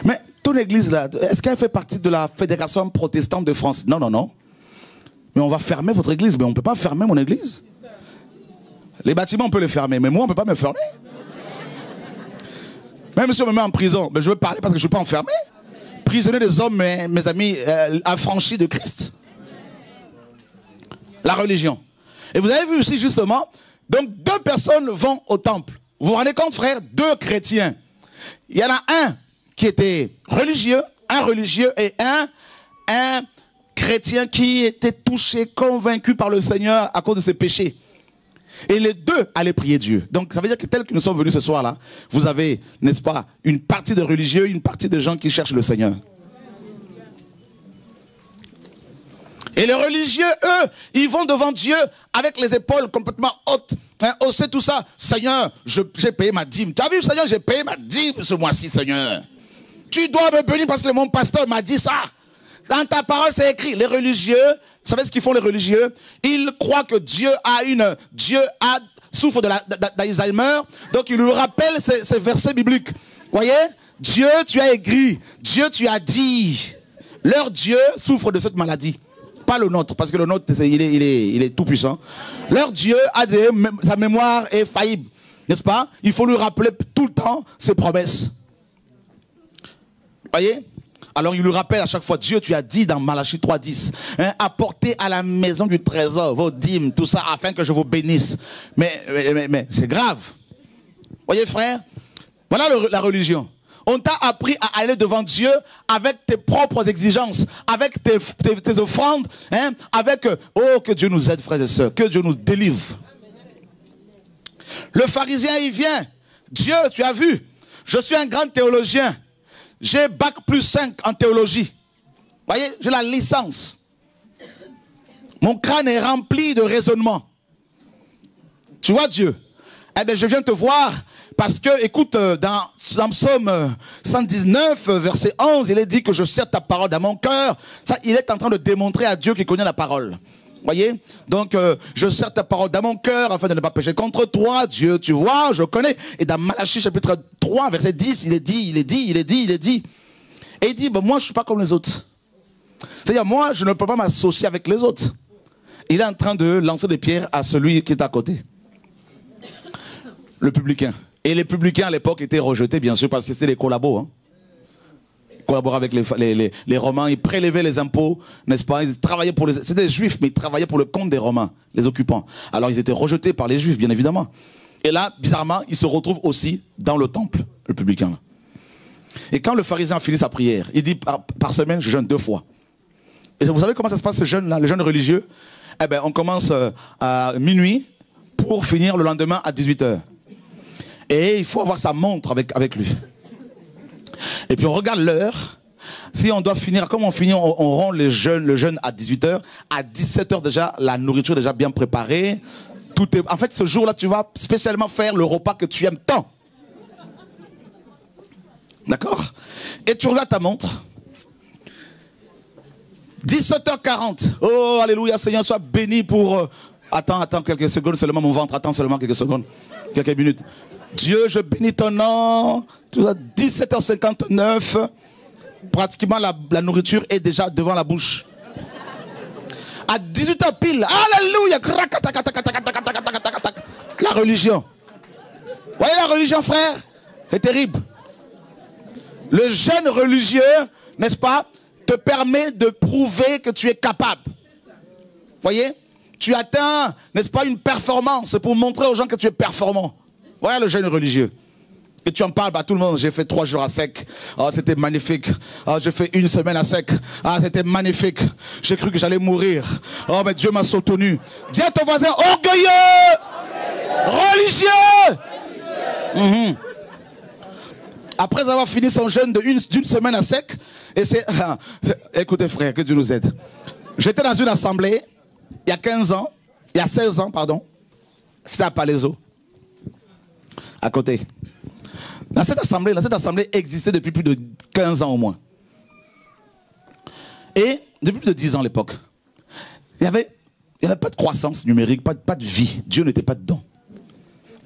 Mais ton église, là, est-ce qu'elle fait partie de la Fédération protestante de France? Non, non, non. Mais on va fermer votre église. Mais on ne peut pas fermer mon église. Les bâtiments, on peut les fermer. Mais moi, on ne peut pas me fermer. Même si on me met en prison, mais je veux parler parce que je ne suis pas enfermé. Prisonnier des hommes, mes amis, affranchis de Christ. La religion. Et vous avez vu aussi justement, donc 2 personnes vont au temple. Vous vous rendez compte, frère? 2 chrétiens. Il y en a un qui était religieux, un religieux et un chrétien qui était touché, convaincu par le Seigneur à cause de ses péchés. Et les 2 allaient prier Dieu. Donc ça veut dire que tel que nous sommes venus ce soir-là, vous avez, n'est-ce pas, une partie de religieux, une partie de gens qui cherchent le Seigneur. Et les religieux, eux, ils vont devant Dieu avec les épaules complètement hautes. Hein, haussez tout ça. Seigneur, j'ai payé ma dîme. Tu as vu, Seigneur, j'ai payé ma dîme ce mois-ci, Seigneur. Tu dois me bénir parce que mon pasteur m'a dit ça. Dans ta parole, c'est écrit. Les religieux, vous savez ce qu'ils font les religieux? Ils croient que Dieu souffre d'Alzheimer, donc ils lui rappellent ces versets bibliques. Vous voyez? Dieu, tu as écrit. Dieu, tu as dit. Leur Dieu souffre de cette maladie. Pas le nôtre, parce que le nôtre, il est tout puissant. Leur Dieu sa mémoire est faillible. N'est-ce pas? Il faut lui rappeler tout le temps ses promesses. Vous voyez? Alors il lui rappelle à chaque fois, Dieu, tu as dit dans Malachie 3:10, hein, apportez à la maison du trésor vos dîmes, tout ça, afin que je vous bénisse. Mais c'est grave. Vous voyez, frère? Voilà la religion. On t'a appris à aller devant Dieu avec tes propres exigences, avec tes offrandes, hein, avec, oh, que Dieu nous aide, frères et sœurs, que Dieu nous délivre. Le pharisien, il vient. Dieu, tu as vu, je suis un grand théologien. J'ai bac plus 5 en théologie. Vous voyez, j'ai la licence. Mon crâne est rempli de raisonnement. Tu vois Dieu? Eh bien, je viens te voir parce que, écoute, dans Psaume 119, verset 11, il est dit que je serre ta parole dans mon cœur. Ça, il est en train de démontrer à Dieu qu'il connaît la parole. Vous Voyez? Donc, je serre ta parole dans mon cœur afin de ne pas pécher contre toi, Dieu, tu vois, je connais. Et dans Malachie chapitre 3, verset 10, il est dit. Et il dit, ben, moi, je ne suis pas comme les autres. C'est-à-dire, moi, je ne peux pas m'associer avec les autres. Il est en train de lancer des pierres à celui qui est à côté. Le publicain. Et les publicains, à l'époque, étaient rejetés, bien sûr, parce que c'était des collabos. Hein. Ils collaboraient avec les Romains, ils prélevaient les impôts, n'est-ce pas? Ils travaillaient pour les... C'était des Juifs, mais ils travaillaient pour le compte des Romains, les occupants. Alors, ils étaient rejetés par les Juifs, bien évidemment. Et là, bizarrement, ils se retrouvent aussi dans le temple, le publicain. Et quand le pharisien finit sa prière, il dit, par semaine, je jeûne 2 fois. Et vous savez comment ça se passe, ce jeûne-là, le jeûne religieux? Eh bien, on commence à minuit pour finir le lendemain à 18h. Et il faut avoir sa montre avec lui. Et puis on regarde l'heure. Si on doit finir, comme on finit, on rend le jeûne à 18h. À 17h déjà, la nourriture est déjà bien préparée. Tout est... En fait, ce jour-là, tu vas spécialement faire le repas que tu aimes tant. D'accord? Et tu regardes ta montre. 17h40. Oh, alléluia, Seigneur, sois béni pour... Attends quelques secondes, seulement mon ventre. Attends seulement quelques secondes. Quelques minutes. Dieu, je bénis ton nom. 17h59. Pratiquement, la nourriture est déjà devant la bouche. À 18h pile. Alléluia. La religion. Vous voyez la religion, frère? C'est terrible. Le jeûne religieux, n'est-ce pas, te permet de prouver que tu es capable. Voyez? Tu atteins, n'est-ce pas, une performance pour montrer aux gens que tu es performant. Voilà le jeûne religieux. Et tu en parles à tout le monde. J'ai fait 3 jours à sec. Oh, c'était magnifique. Oh, j'ai fait 1 semaine à sec. Ah, c'était magnifique. J'ai cru que j'allais mourir. Oh, mais Dieu m'a soutenu. Dis à ton voisin, orgueilleux, religieux. Après avoir fini son jeûne d'une semaine à sec, et c'est... Écoutez frère, que Dieu nous aide. J'étais dans une assemblée, il y a 15 ans, il y a 16 ans, pardon. C'était à Palaiso, à côté. Dans cette assemblée existait depuis plus de 15 ans au moins. Et depuis plus de 10 ans à l'époque. Il n'y avait pas de croissance numérique, pas de vie. Dieu n'était pas dedans.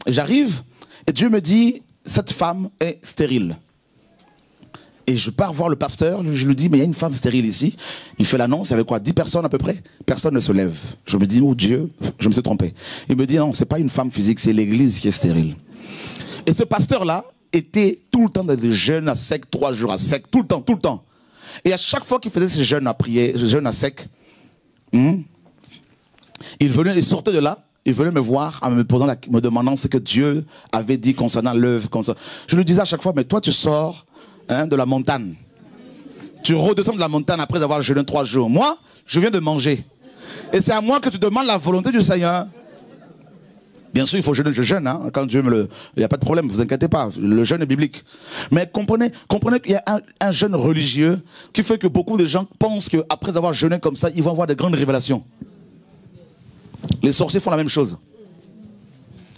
Et j'arrive, et Dieu me dit... Cette femme est stérile. Et je pars voir le pasteur, je lui dis, mais il y a une femme stérile ici. Il fait l'annonce, il y avait quoi, 10 personnes à peu près? Personne ne se lève. Je me dis, oh Dieu, je me suis trompé. Il me dit, non, c'est pas une femme physique, c'est l'église qui est stérile. Et ce pasteur-là était tout le temps dans des jeûnes à sec, 3 jours à sec, tout le temps. Et à chaque fois qu'il faisait ces jeûnes à prier, ce jeûne à sec, il sortait de là. Il venait me voir en me demandant ce que Dieu avait dit concernant l'œuvre. Je lui disais à chaque fois, mais toi tu sors de la montagne. Tu redescends de la montagne après avoir jeûné 3 jours. Moi, je viens de manger. Et c'est à moi que tu demandes la volonté du Seigneur. Bien sûr, il faut jeûner, je jeûne. Hein, quand Dieu me le... Il n'y a pas de problème, ne vous inquiétez pas. Le jeûne est biblique. Mais comprenez qu'il y a un jeûne religieux qui fait que beaucoup de gens pensent qu'après avoir jeûné comme ça, ils vont avoir de grandes révélations. Les sorciers font la même chose.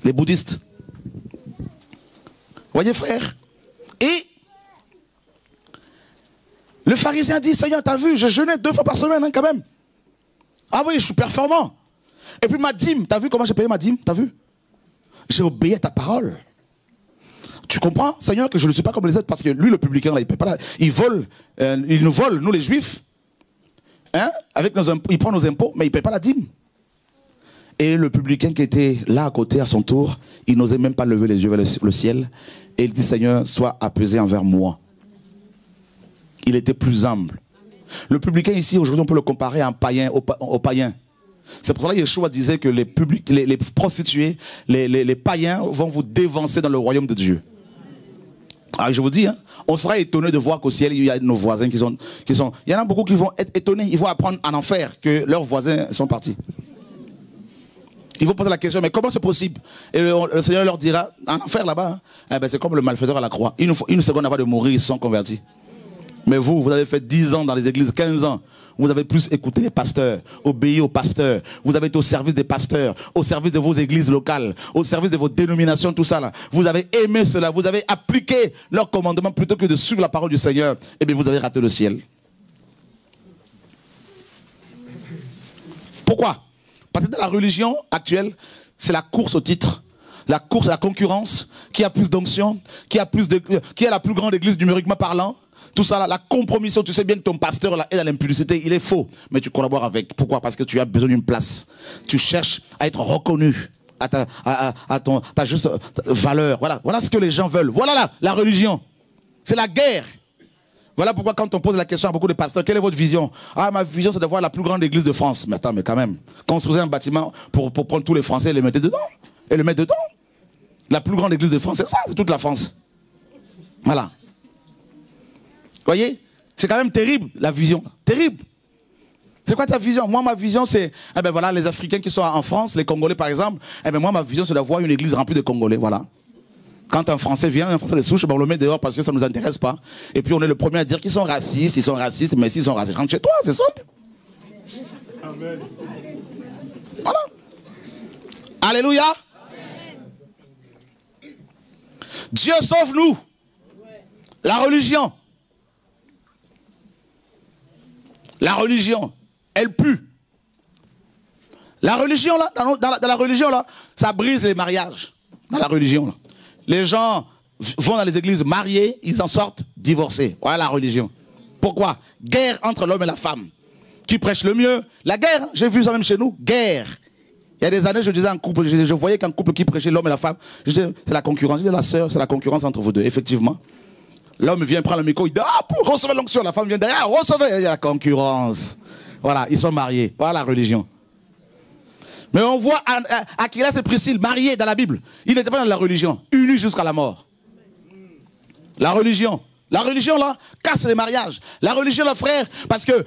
Les bouddhistes. Voyez frère? Et le pharisien dit, Seigneur, t'as vu, j'ai jeûné 2 fois par semaine hein, quand même. Ah oui, je suis performant. Et puis ma dîme, t'as vu comment j'ai payé ma dîme? T'as vu? J'ai obéi à ta parole. Tu comprends, Seigneur, que je ne suis pas comme les autres, parce que lui, le publicain, là, il paye pas il nous vole, nous les juifs. Hein? Avec nos impôts, il prend nos impôts, mais il ne paye pas la dîme. Et le publicain qui était là à côté, à son tour, il n'osait même pas lever les yeux vers le ciel. Et il dit, Seigneur, sois apaisé envers moi. Il était plus humble. Le publicain ici, aujourd'hui, on peut le comparer à un païen, au païen. C'est pour cela que Yeshua disait que les prostituées, les païens vont vous dévancer dans le royaume de Dieu. Alors je vous dis, hein, on sera étonné de voir qu'au ciel, il y a nos voisins qui sont... Il y en a beaucoup qui vont être étonnés, ils vont apprendre en enfer que leurs voisins sont partis. Ils vont poser la question, mais comment c'est possible? Et le Seigneur leur dira, en enfer là-bas, hein, c'est comme le malfaiteur à la croix. Une seconde avant de mourir, ils sont convertis. Mais vous avez fait 10 ans dans les églises, 15 ans. Vous avez plus écouté les pasteurs, obéi aux pasteurs. Vous avez été au service des pasteurs, au service de vos églises locales, au service de vos dénominations, tout ça là. Vous avez aimé cela, vous avez appliqué leurs commandements plutôt que de suivre la parole du Seigneur. Eh bien, vous avez raté le ciel. Pourquoi? Parce que dans la religion actuelle, c'est la course au titre, la course à la concurrence, qui a plus d'onction, qui a la plus grande église numériquement parlant. Tout ça, là, la compromission, tu sais bien que ton pasteur là, est dans l'impudicité, il est faux, mais tu collabores avec. Pourquoi? Parce que tu as besoin d'une place. Tu cherches à être reconnu, à ta juste valeur. Voilà ce que les gens veulent. Voilà la religion. C'est la guerre. Voilà pourquoi quand on pose la question à beaucoup de pasteurs, quelle est votre vision? Ah, ma vision, c'est d'avoir la plus grande église de France. Mais attends, mais quand même, construisez un bâtiment pour prendre tous les Français et les mettre dedans. Et le mettre dedans. La plus grande église de France, c'est ça, c'est toute la France. Voilà. Vous voyez? C'est quand même terrible, la vision. Terrible. C'est quoi ta vision? Moi, ma vision, c'est, eh ben voilà, les Africains qui sont en France, les Congolais par exemple, eh ben moi, ma vision, c'est d'avoir une église remplie de Congolais, voilà. Quand un Français vient, un Français de souche, ben on le met dehors parce que ça ne nous intéresse pas. Et puis on est le premier à dire qu'ils sont racistes, mais s'ils sont racistes, rentre chez toi, c'est simple. Amen. Voilà. Alléluia. Amen. Dieu sauve-nous. La religion. La religion, elle pue. La religion, là, dans la religion, là, ça brise les mariages. Dans la religion, là. Les gens vont dans les églises mariés, ils en sortent divorcés. Voilà la religion. Pourquoi? Guerre entre l'homme et la femme. Qui prêche le mieux? La guerre, j'ai vu ça même chez nous, guerre. Il y a des années, je disais un couple, je voyais qu'un couple qui prêchait l'homme et la femme, je disais, c'est la concurrence. Je disais, la sœur, c'est la concurrence entre vous deux, effectivement. L'homme vient prendre le micro, il dit, ah, pour recevoir l'onction. La femme vient derrière, recevez. Il y a la concurrence. Voilà, ils sont mariés. Voilà la religion. Mais on voit Aquilas et Priscille mariés dans la Bible. Ils n'étaient pas dans la religion, unis jusqu'à la mort. La religion là, casse les mariages. La religion, là, frère, parce que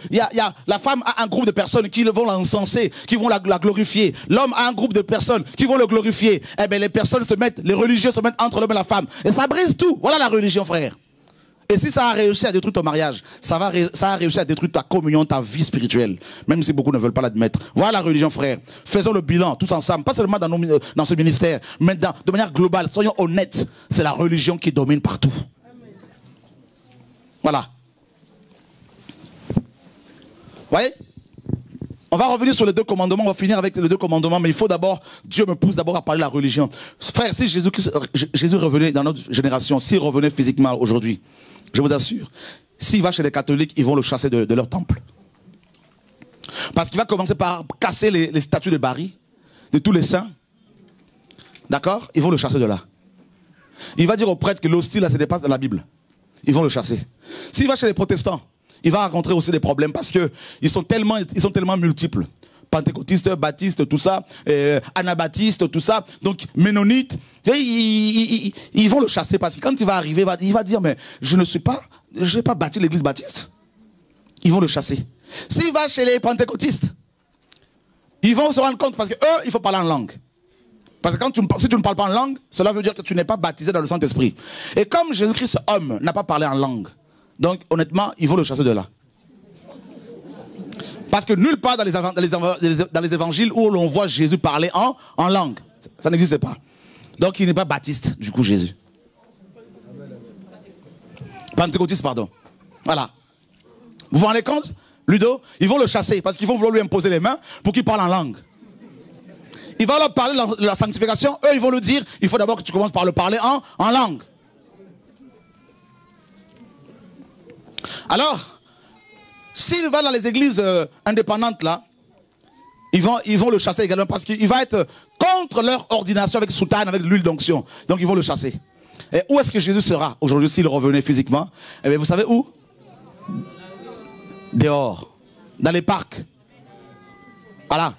la femme a un groupe de personnes qui vont l'encenser, qui vont la glorifier. L'homme a un groupe de personnes qui vont le glorifier. Eh bien, les religieux se mettent entre l'homme et la femme. Et ça brise tout. Voilà la religion, frère. Et si ça a réussi à détruire ton mariage, ça a réussi à détruire ta communion, ta vie spirituelle. Même si beaucoup ne veulent pas l'admettre. Voilà la religion, frère. Faisons le bilan, tous ensemble. Pas seulement dans ce ministère, mais de manière globale. Soyons honnêtes. C'est la religion qui domine partout. Voilà. Vous voyez? On va revenir sur les deux commandements. On va finir avec les deux commandements. Mais il faut d'abord, Dieu me pousse d'abord à parler de la religion. Frère, si Jésus revenait dans notre génération, s'il revenait physiquement aujourd'hui, je vous assure, s'il va chez les catholiques, ils vont le chasser de leur temple. Parce qu'il va commencer par casser les statues de Marie, de tous les saints. D'accord? Ils vont le chasser de là. Il va dire aux prêtres que l'hostie, là, se dépasse dans la Bible. Ils vont le chasser. S'il va chez les protestants, il va rencontrer aussi des problèmes parce qu'ils sont tellement multiples. Pentecôtistes, baptistes, tout ça, anabaptistes, tout ça. Donc, ménonites, ils vont le chasser parce que quand il va arriver, il va dire, mais je n'ai pas bâti l'église baptiste. Ils vont le chasser. S'il va chez les pentecôtistes, ils vont se rendre compte parce qu'eux, il faut parler en langue. Parce que si tu ne parles pas en langue, cela veut dire que tu n'es pas baptisé dans le Saint-Esprit. Et comme Jésus-Christ, homme, n'a pas parlé en langue, donc honnêtement, il faut le chasser de là. Parce que nulle part dans les évangiles où l'on voit Jésus parler en langue, ça n'existe pas. Donc il n'est pas baptiste, du coup, Jésus. Pentecôtiste, pardon. Voilà. Vous vous rendez compte, Ludo? Ils vont le chasser parce qu'ils vont vouloir lui imposer les mains pour qu'il parle en langue. Il va leur parler de la sanctification. Eux, ils vont lui dire, il faut d'abord que tu commences par le parler en langue. Alors, s'il va dans les églises indépendantes, là, ils vont le chasser également parce qu'il va être contre leur ordination avec soutane, avec l'huile d'onction. Donc, ils vont le chasser. Et où est-ce que Jésus sera aujourd'hui s'il revenait physiquement? Eh bien, vous savez où? Dehors. Dans les parcs. Voilà.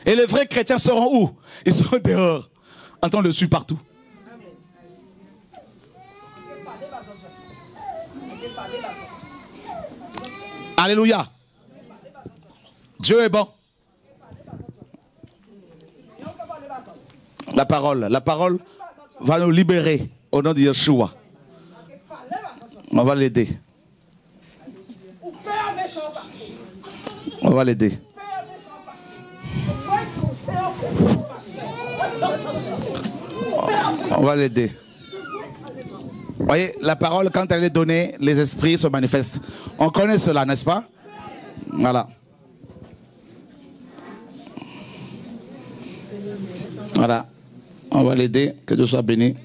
Et les vrais chrétiens seront où? Ils seront dehors, en train de le suivre partout. Alléluia. Dieu est bon. La parole va nous libérer au nom de Yeshua. On va l'aider. On va l'aider. On va l'aider. Vous voyez, la parole, quand elle est donnée, les esprits se manifestent. On connaît cela, n'est-ce pas? Voilà. Voilà. On va l'aider. Que Dieu soit béni.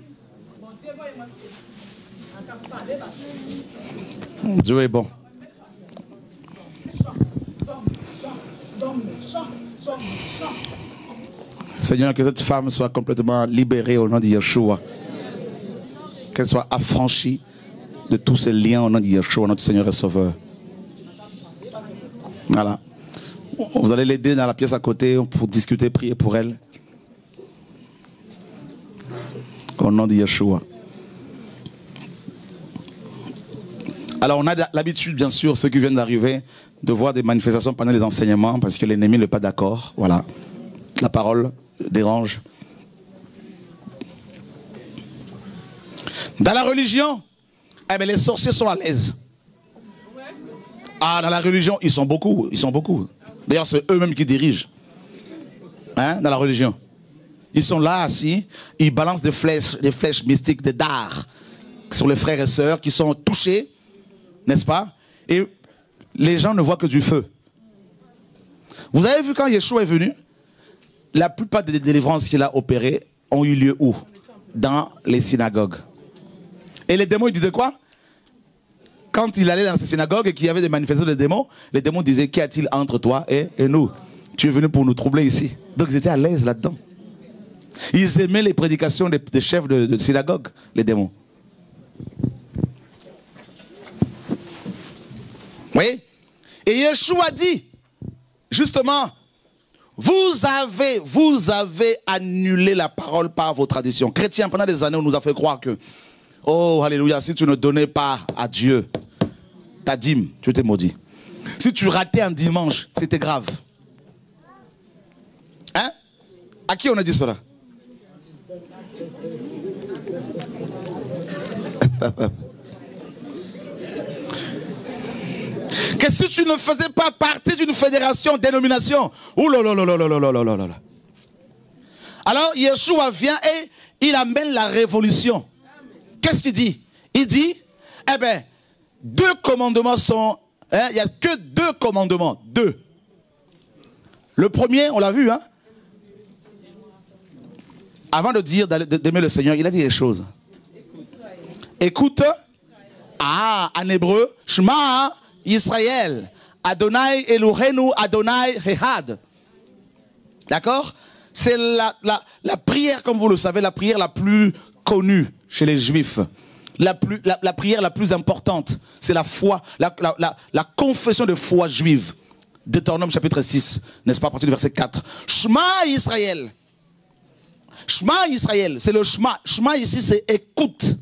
Dieu est bon. Seigneur, que cette femme soit complètement libérée au nom de Yeshua. Qu'elle soit affranchie de tous ces liens au nom de Yeshua, notre Seigneur et Sauveur. Voilà. Vous allez l'aider dans la pièce à côté pour discuter, prier pour elle. Au nom de Yeshua. Alors on a l'habitude, bien sûr, ceux qui viennent d'arriver, de voir des manifestations pendant les enseignements parce que l'ennemi n'est pas d'accord. Voilà. La parole dérange. Dans la religion, eh bien, les sorciers sont à l'aise. Ah, dans la religion, ils sont beaucoup. Ils sont beaucoup. D'ailleurs, c'est eux-mêmes qui dirigent. Hein, dans la religion. Ils sont là, assis. Ils balancent des flèches mystiques, des dards sur les frères et sœurs qui sont touchés. N'est-ce pas? Et les gens ne voient que du feu. Vous avez vu quand Yeshua est venu, la plupart des délivrances qu'il a opérées ont eu lieu où? Dans les synagogues. Et les démons, ils disaient quoi? Quand il allait dans ces synagogues et qu'il y avait des manifestations de démons, les démons disaient, qu'y a-t-il entre toi et nous? Tu es venu pour nous troubler ici. Donc ils étaient à l'aise là-dedans. Ils aimaient les prédications des chefs de synagogue, les démons. Vous voyez? Et Yeshua dit, justement, vous avez annulé la parole par vos traditions. Chrétiens, pendant des années, on nous a fait croire que, oh, alléluia, si tu ne donnais pas à Dieu ta dîme, tu étais maudit. Si tu ratais un dimanche, c'était grave. Hein? À qui on a dit cela? Que si tu ne faisais pas partie d'une fédération, dénomination, oulala. Alors Yeshua vient et il amène la révolution. Qu'est-ce qu'il dit? Il dit, eh bien, deux commandements sont, hein, il n'y a que deux commandements, deux. Le premier, on l'a vu, hein. Avant de dire d'aimer le Seigneur, il a dit des choses. Écoute, en hébreu, Shema Israël, Adonai Elohenu, Adonai Echad. D'accord? C'est la prière, comme vous le savez, la prière la plus connue chez les Juifs. La prière la plus importante, c'est la foi, la confession de foi juive. Deutéronome chapitre 6, n'est-ce pas, à partir du verset 4. Shema Israël. Shema Israël, c'est le Shema. Shema ici, c'est écoute.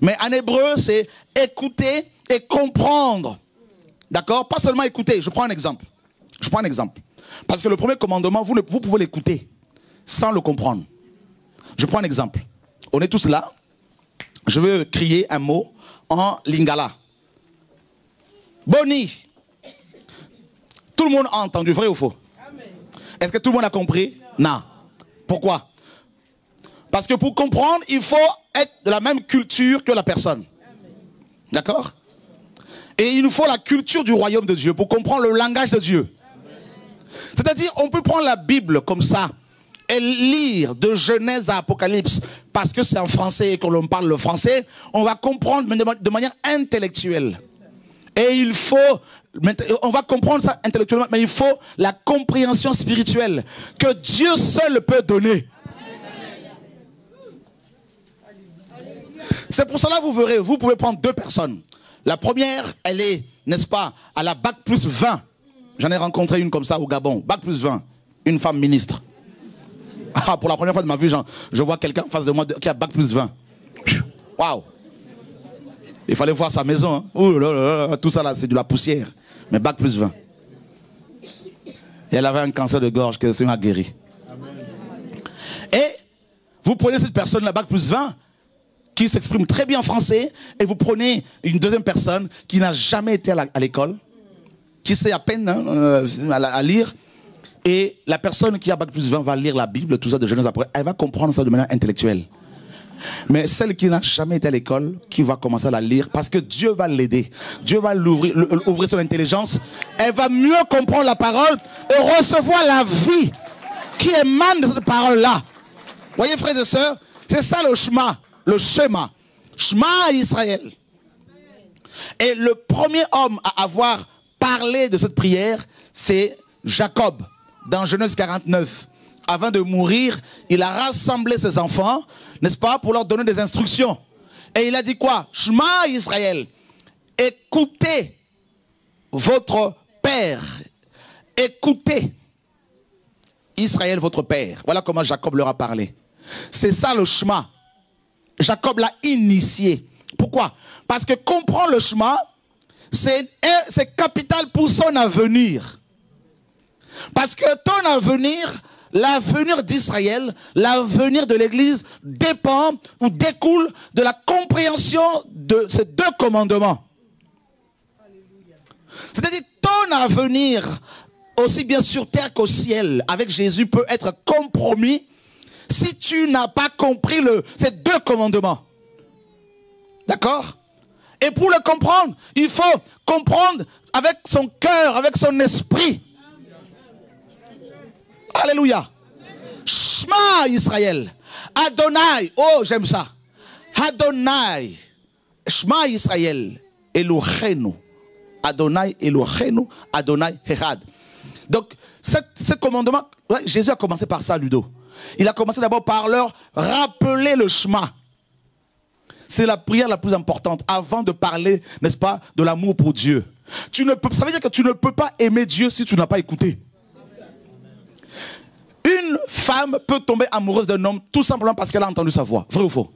Mais en hébreu, c'est écouter et comprendre. D'accord? Pas seulement écouter. Je prends un exemple. Parce que le premier commandement, vous pouvez l'écouter sans le comprendre. Je prends un exemple. On est tous là. Je veux crier un mot en lingala. Boni. Tout le monde a entendu, vrai ou faux? Est-ce que tout le monde a compris? Non. Pourquoi? Parce que pour comprendre, il faut être de la même culture que la personne. D'accord? Et il nous faut la culture du royaume de Dieu pour comprendre le langage de Dieu. C'est-à-dire, on peut prendre la Bible comme ça et lire de Genèse à Apocalypse parce que c'est en français et qu'on parle le français, on va comprendre de manière intellectuelle. Et il faut, on va comprendre ça intellectuellement, mais il faut la compréhension spirituelle que Dieu seul peut donner. C'est pour cela, vous verrez, vous pouvez prendre deux personnes. La première, elle est, n'est-ce pas, à la bac plus 20. J'en ai rencontré une comme ça au Gabon, bac plus 20, une femme ministre. Ah, pour la première fois de ma vie, je vois quelqu'un en face de moi qui a bac plus 20. Waouh! Il fallait voir sa maison. Hein. Ouh là là, tout ça là, c'est de la poussière. Mais bac plus 20. Et elle avait un cancer de gorge que le Seigneur a guéri. Et vous prenez cette personne, la bac plus 20, qui s'exprime très bien en français, et vous prenez une deuxième personne qui n'a jamais été à l'école, qui sait à peine à lire, et la personne qui a bac plus 20 va lire la Bible, tout ça de Genèse après, elle va comprendre ça de manière intellectuelle. Mais celle qui n'a jamais été à l'école, qui va commencer à la lire, parce que Dieu va l'aider, Dieu va ouvrir son intelligence, elle va mieux comprendre la parole et recevoir la vie qui émane de cette parole-là. Voyez, frères et sœurs, c'est ça le schéma. Le schéma. Shema Israël. Et le premier homme à avoir parlé de cette prière, c'est Jacob, dans Genèse 49. Avant de mourir, il a rassemblé ses enfants, n'est-ce pas, pour leur donner des instructions. Et il a dit quoi? Shema Israël. Écoutez votre père. Écoutez Israël, votre père. Voilà comment Jacob leur a parlé. C'est ça le Shema. Jacob l'a initié. Pourquoi? Parce que comprendre le Shema, c'est capital pour son avenir. Parce que ton avenir, l'avenir d'Israël, l'avenir de l'Église dépend ou découle de la compréhension de ces deux commandements. C'est-à-dire ton avenir, aussi bien sur terre qu'au ciel, avec Jésus, peut être compromis si tu n'as pas compris ces deux commandements. D'accord? Et pour le comprendre, il faut comprendre avec son cœur, avec son esprit. Alléluia. Shema Israël. Adonai. Oh, j'aime ça. Adonai. Shema Israël. Elohenu. Adonai Elohenu. Adonai Echad. Donc, ce commandement, ouais, Jésus a commencé par ça, Ludo. Il a commencé d'abord par leur rappeler le Shema. C'est la prière la plus importante avant de parler, n'est-ce pas, de l'amour pour Dieu. Ça veut dire que tu ne peux pas aimer Dieu si tu n'as pas écouté. Une femme peut tomber amoureuse d'un homme tout simplement parce qu'elle a entendu sa voix. Vrai ou faux?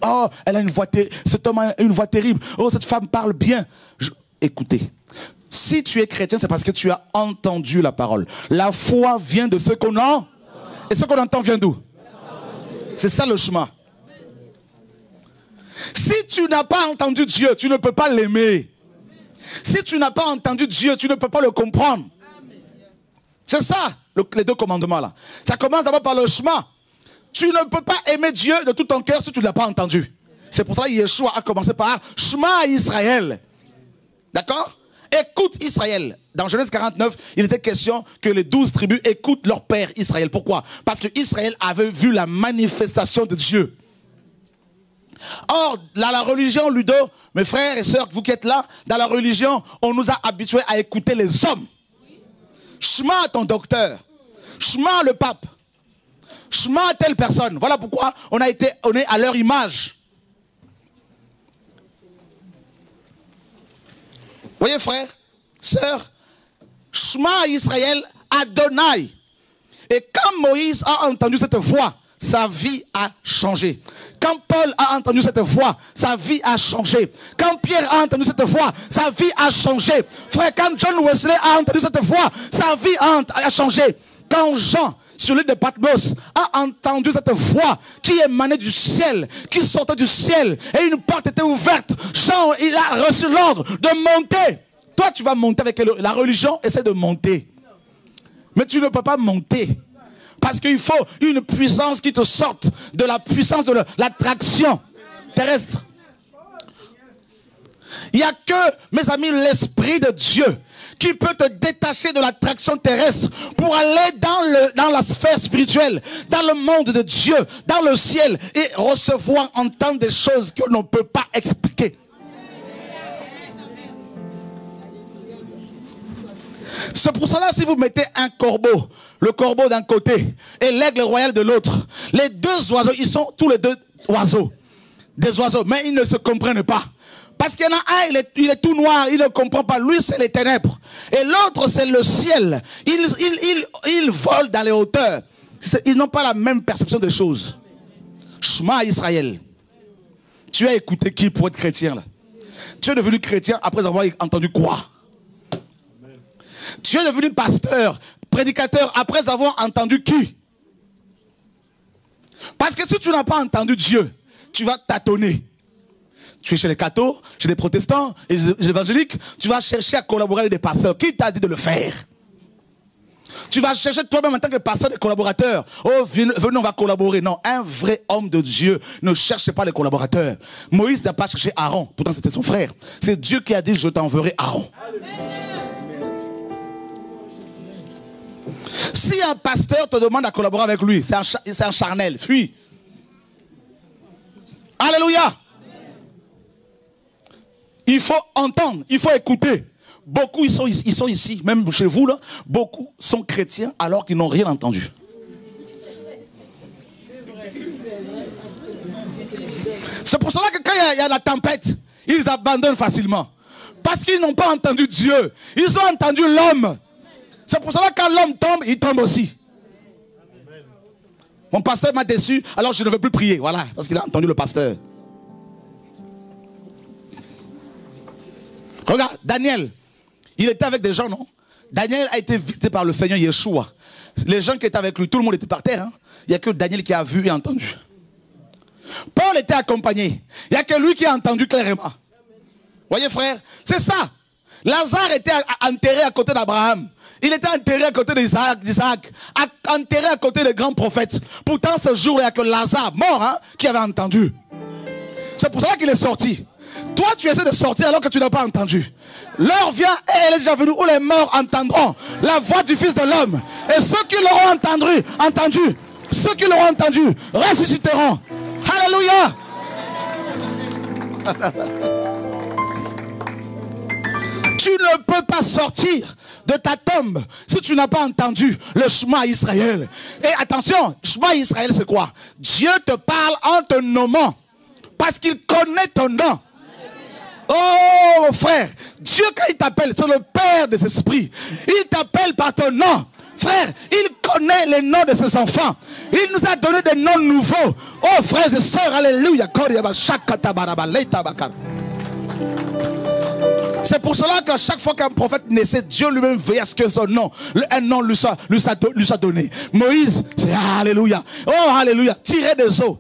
Oh, elle a une voix terrible. Cet homme a une voix terrible. Oh, cette femme parle bien. Écoutez, si tu es chrétien, c'est parce que tu as entendu la parole. La foi vient de ce qu'on entend. Et ce qu'on entend vient d'où? C'est ça le chemin. Si tu n'as pas entendu Dieu, tu ne peux pas l'aimer. Si tu n'as pas entendu Dieu, tu ne peux pas le comprendre. C'est ça, les deux commandements là. Ça commence d'abord par le chemin. Tu ne peux pas aimer Dieu de tout ton cœur si tu ne l'as pas entendu. C'est pour ça que Yeshua a commencé par Shema Israël. D'accord? Écoute Israël. Dans Genèse 49, il était question que les 12 tribus écoutent leur père Israël. Pourquoi? Parce que Israël avait vu la manifestation de Dieu. Or, dans la religion, Ludo, mes frères et sœurs, vous qui êtes là, dans la religion, on nous a habitués à écouter les hommes. Shema ton docteur. Shema le pape. Shema telle personne. Voilà pourquoi on est à leur image. Voyez frères, sœurs, Shema Israël Adonai. Et quand Moïse a entendu cette voix, sa vie a changé. Quand Paul a entendu cette voix, sa vie a changé. Quand Pierre a entendu cette voix, sa vie a changé. Frère, quand John Wesley a entendu cette voix, sa vie a changé. Quand Jean, sur l'île de Patmos, a entendu cette voix qui émanait du ciel, qui sortait du ciel, et une porte était ouverte, Jean, il a reçu l'ordre de monter. Toi, tu vas monter avec la religion, essaie de monter. Mais tu ne peux pas monter. Parce qu'il faut une puissance qui te sorte de la puissance de l'attraction terrestre. Il n'y a que, mes amis, l'Esprit de Dieu qui peut te détacher de l'attraction terrestre pour aller dans la sphère spirituelle, dans le monde de Dieu, dans le ciel et recevoir, entendre des choses que l'on ne peut pas expliquer. C'est pour cela, si vous mettez un corbeau, le corbeau d'un côté et l'aigle royal de l'autre, les deux oiseaux, ils sont tous les deux oiseaux. Des oiseaux, mais ils ne se comprennent pas. Parce qu'il y en a un, il est tout noir, il ne comprend pas. Lui, c'est les ténèbres. Et l'autre, c'est le ciel. Ils volent dans les hauteurs. Ils n'ont pas la même perception des choses. Shema Israël. Tu as écouté qui pour être chrétien là? Tu es devenu chrétien après avoir entendu quoi? Tu es devenu pasteur, prédicateur, après avoir entendu qui? Parce que si tu n'as pas entendu Dieu, tu vas tâtonner. Tu es chez les cathos, chez les protestants, les évangéliques, tu vas chercher à collaborer avec des pasteurs. Qui t'a dit de le faire? Tu vas chercher toi-même en tant que pasteur des collaborateurs. Oh, venez, on va collaborer. Non, un vrai homme de Dieu ne cherche pas les collaborateurs. Moïse n'a pas cherché Aaron, pourtant c'était son frère. C'est Dieu qui a dit, je t'enverrai Aaron. Amen. Si un pasteur te demande à collaborer avec lui, c'est un charnel, fuis. Alléluia. Il faut entendre, il faut écouter. Beaucoup ils sont ici, même chez vous là, beaucoup sont chrétiens alors qu'ils n'ont rien entendu. C'est pour cela que quand il y a la tempête, ils abandonnent facilement. Parce qu'ils n'ont pas entendu Dieu. Ils ont entendu l'homme. C'est pour cela que quand l'homme tombe, il tombe aussi. Mon pasteur m'a déçu, alors je ne veux plus prier. Voilà, parce qu'il a entendu le pasteur. Regarde, Daniel, il était avec des gens, non? Daniel a été visité par le Seigneur Yeshua. Les gens qui étaient avec lui, tout le monde était par terre. Hein? Il n'y a que Daniel qui a vu et entendu. Paul était accompagné. Il n'y a que lui qui a entendu clairement. Voyez frère, c'est ça. Lazare était enterré à côté d'Abraham. Il était enterré à côté d'Isaac, enterré à côté des grands prophètes. Pourtant ce jour-là, il n'y a que Lazare, mort, hein, qui avait entendu. C'est pour ça qu'il est sorti. Toi, tu essaies de sortir alors que tu n'as pas entendu. L'heure vient et elle est déjà venue où les morts entendront la voix du Fils de l'homme. Et ceux qui l'auront entendu, ceux qui l'auront entendu ressusciteront. Alléluia. Tu ne peux pas sortir de ta tombe si tu n'as pas entendu le Shema Israël. Et attention, Shema Israël c'est quoi? Dieu te parle en te nommant parce qu'il connaît ton nom. Oh frère, Dieu quand il t'appelle, c'est le Père des esprits. Il t'appelle par ton nom. Frère, il connaît les noms de ses enfants. Il nous a donné des noms nouveaux. Oh frères et sœurs, alléluia. C'est pour cela qu'à chaque fois qu'un prophète naissait, Dieu lui-même veillait à ce que son nom, un nom lui soit donné. Moïse, c'est alléluia. Oh alléluia, tiré des eaux.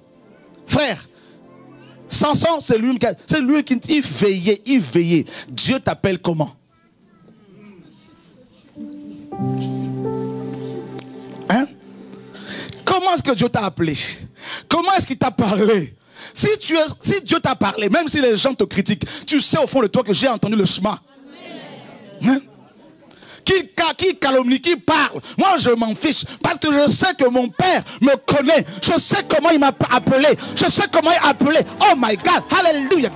Frère, Samson, c'est lui qui veillait. Dieu t'appelle comment? Hein? Comment est-ce que Dieu t'a appelé? Comment est-ce qu'il t'a parlé? Si Dieu t'a parlé, même si les gens te critiquent, tu sais au fond de toi que j'ai entendu le chemin. Hein? Qui calomnie, qui parle, moi je m'en fiche parce que je sais que mon Père me connaît. Je sais comment il m'a appelé. Je sais comment il a appelé. Oh my God, alléluia.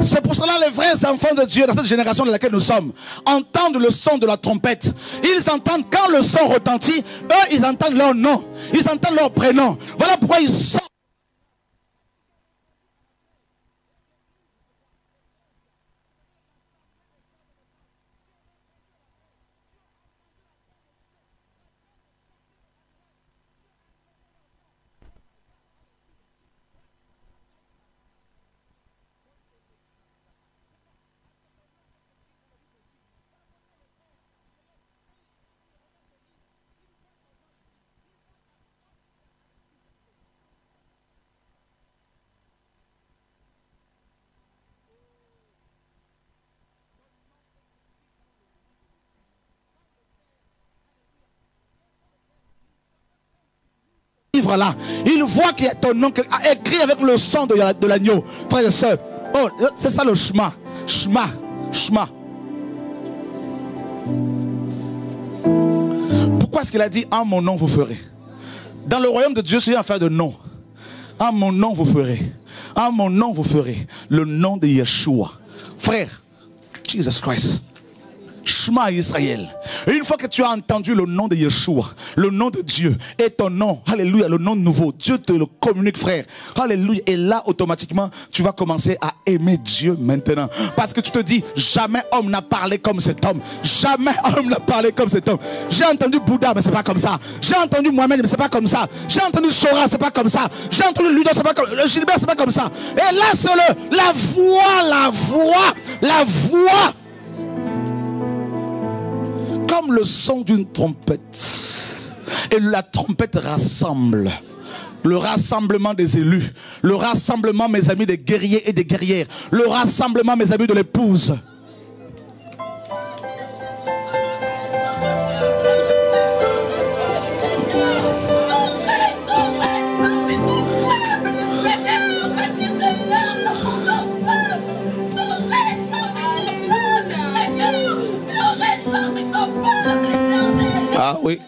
C'est pour cela les vrais enfants de Dieu dans cette génération dans laquelle nous sommes entendent le son de la trompette. Ils entendent quand le son retentit, eux ils entendent leur nom, ils entendent leur prénom. Voilà pourquoi ils sortent. Là, il voit qu'il y a ton nom écrit avec le sang de l'agneau. Frères et sœurs, oh, c'est ça le chemin. Chemin. Pourquoi est-ce qu'il a dit en mon nom vous ferez? Dans le royaume de Dieu, c'est une affaire de nom. En mon nom vous ferez. En mon nom vous ferez. Le nom de Yeshua. Frère, Jesus Christ. Shema Israël. Et une fois que tu as entendu le nom de Yeshua, le nom de Dieu et ton nom, alléluia, le nom nouveau, Dieu te le communique, frère, alléluia. Et là automatiquement tu vas commencer à aimer Dieu maintenant, parce que tu te dis jamais homme n'a parlé comme cet homme, jamais homme n'a parlé comme cet homme. J'ai entendu Bouddha mais c'est pas comme ça, j'ai entendu Mohamed mais c'est pas comme ça, j'ai entendu Sora c'est pas comme ça, j'ai entendu Ludo c'est pas comme le Gilbert c'est pas comme ça. Et là c'est la voix comme le son d'une trompette. Et la trompette rassemble. Le rassemblement des élus. Le rassemblement, mes amis, des guerriers et des guerrières. Le rassemblement, mes amis, de l'épouse. Ah oui.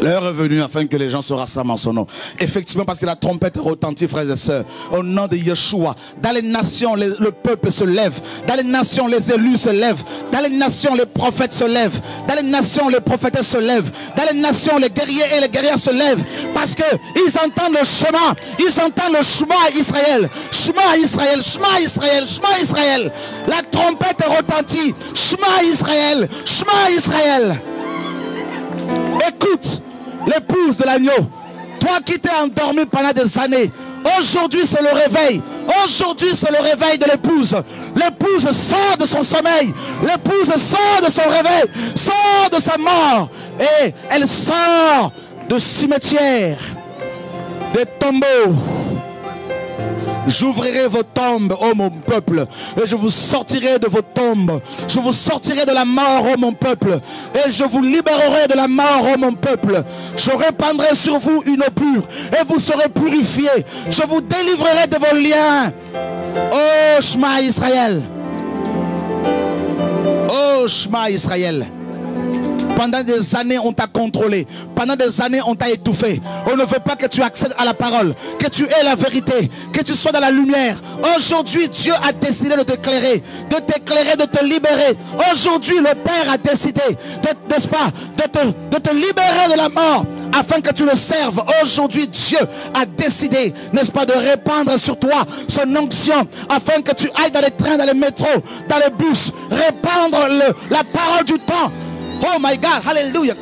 L'heure est venue afin que les gens se rassemblent en son nom. Effectivement, parce que la trompette retentit, frères et sœurs, au nom de Yeshua. Dans les nations, le peuple se lève. Dans les nations, les élus se lèvent. Dans les nations, les prophètes se lèvent. Dans les nations, les prophétesses se lèvent. Dans les nations, les guerriers et les guerrières se lèvent. Parce qu'ils entendent le chemin. Ils entendent le chemin Israël. Chemin Israël, chemin Israël, chemin Israël. La trompette retentit. Chemin Israël, chemin Israël. Écoute, l'épouse de l'agneau, toi qui t'es endormi pendant des années, aujourd'hui c'est le réveil. Aujourd'hui c'est le réveil de l'épouse. L'épouse sort de son sommeil. L'épouse sort de son réveil, sort de sa mort. Et elle sort de cimetière, des tombeaux. J'ouvrirai vos tombes, ô mon peuple, et je vous sortirai de vos tombes. Je vous sortirai de la mort, ô mon peuple, et je vous libérerai de la mort, ô mon peuple. Je répandrai sur vous une eau pure, et vous serez purifiés. Je vous délivrerai de vos liens. Ô Shema Israël. Ô Shema Israël. Pendant des années, on t'a contrôlé. Pendant des années, on t'a étouffé. On ne veut pas que tu accèdes à la parole, que tu aies la vérité, que tu sois dans la lumière. Aujourd'hui, Dieu a décidé de t'éclairer, de te libérer. Aujourd'hui, le Père a décidé, n'est-ce pas, de te libérer de la mort, afin que tu le serves. Aujourd'hui, Dieu a décidé, n'est-ce pas, de répandre sur toi son onction, afin que tu ailles dans les trains, dans les métros, dans les bus, répandre la parole du temps. Oh my God, hallelujah.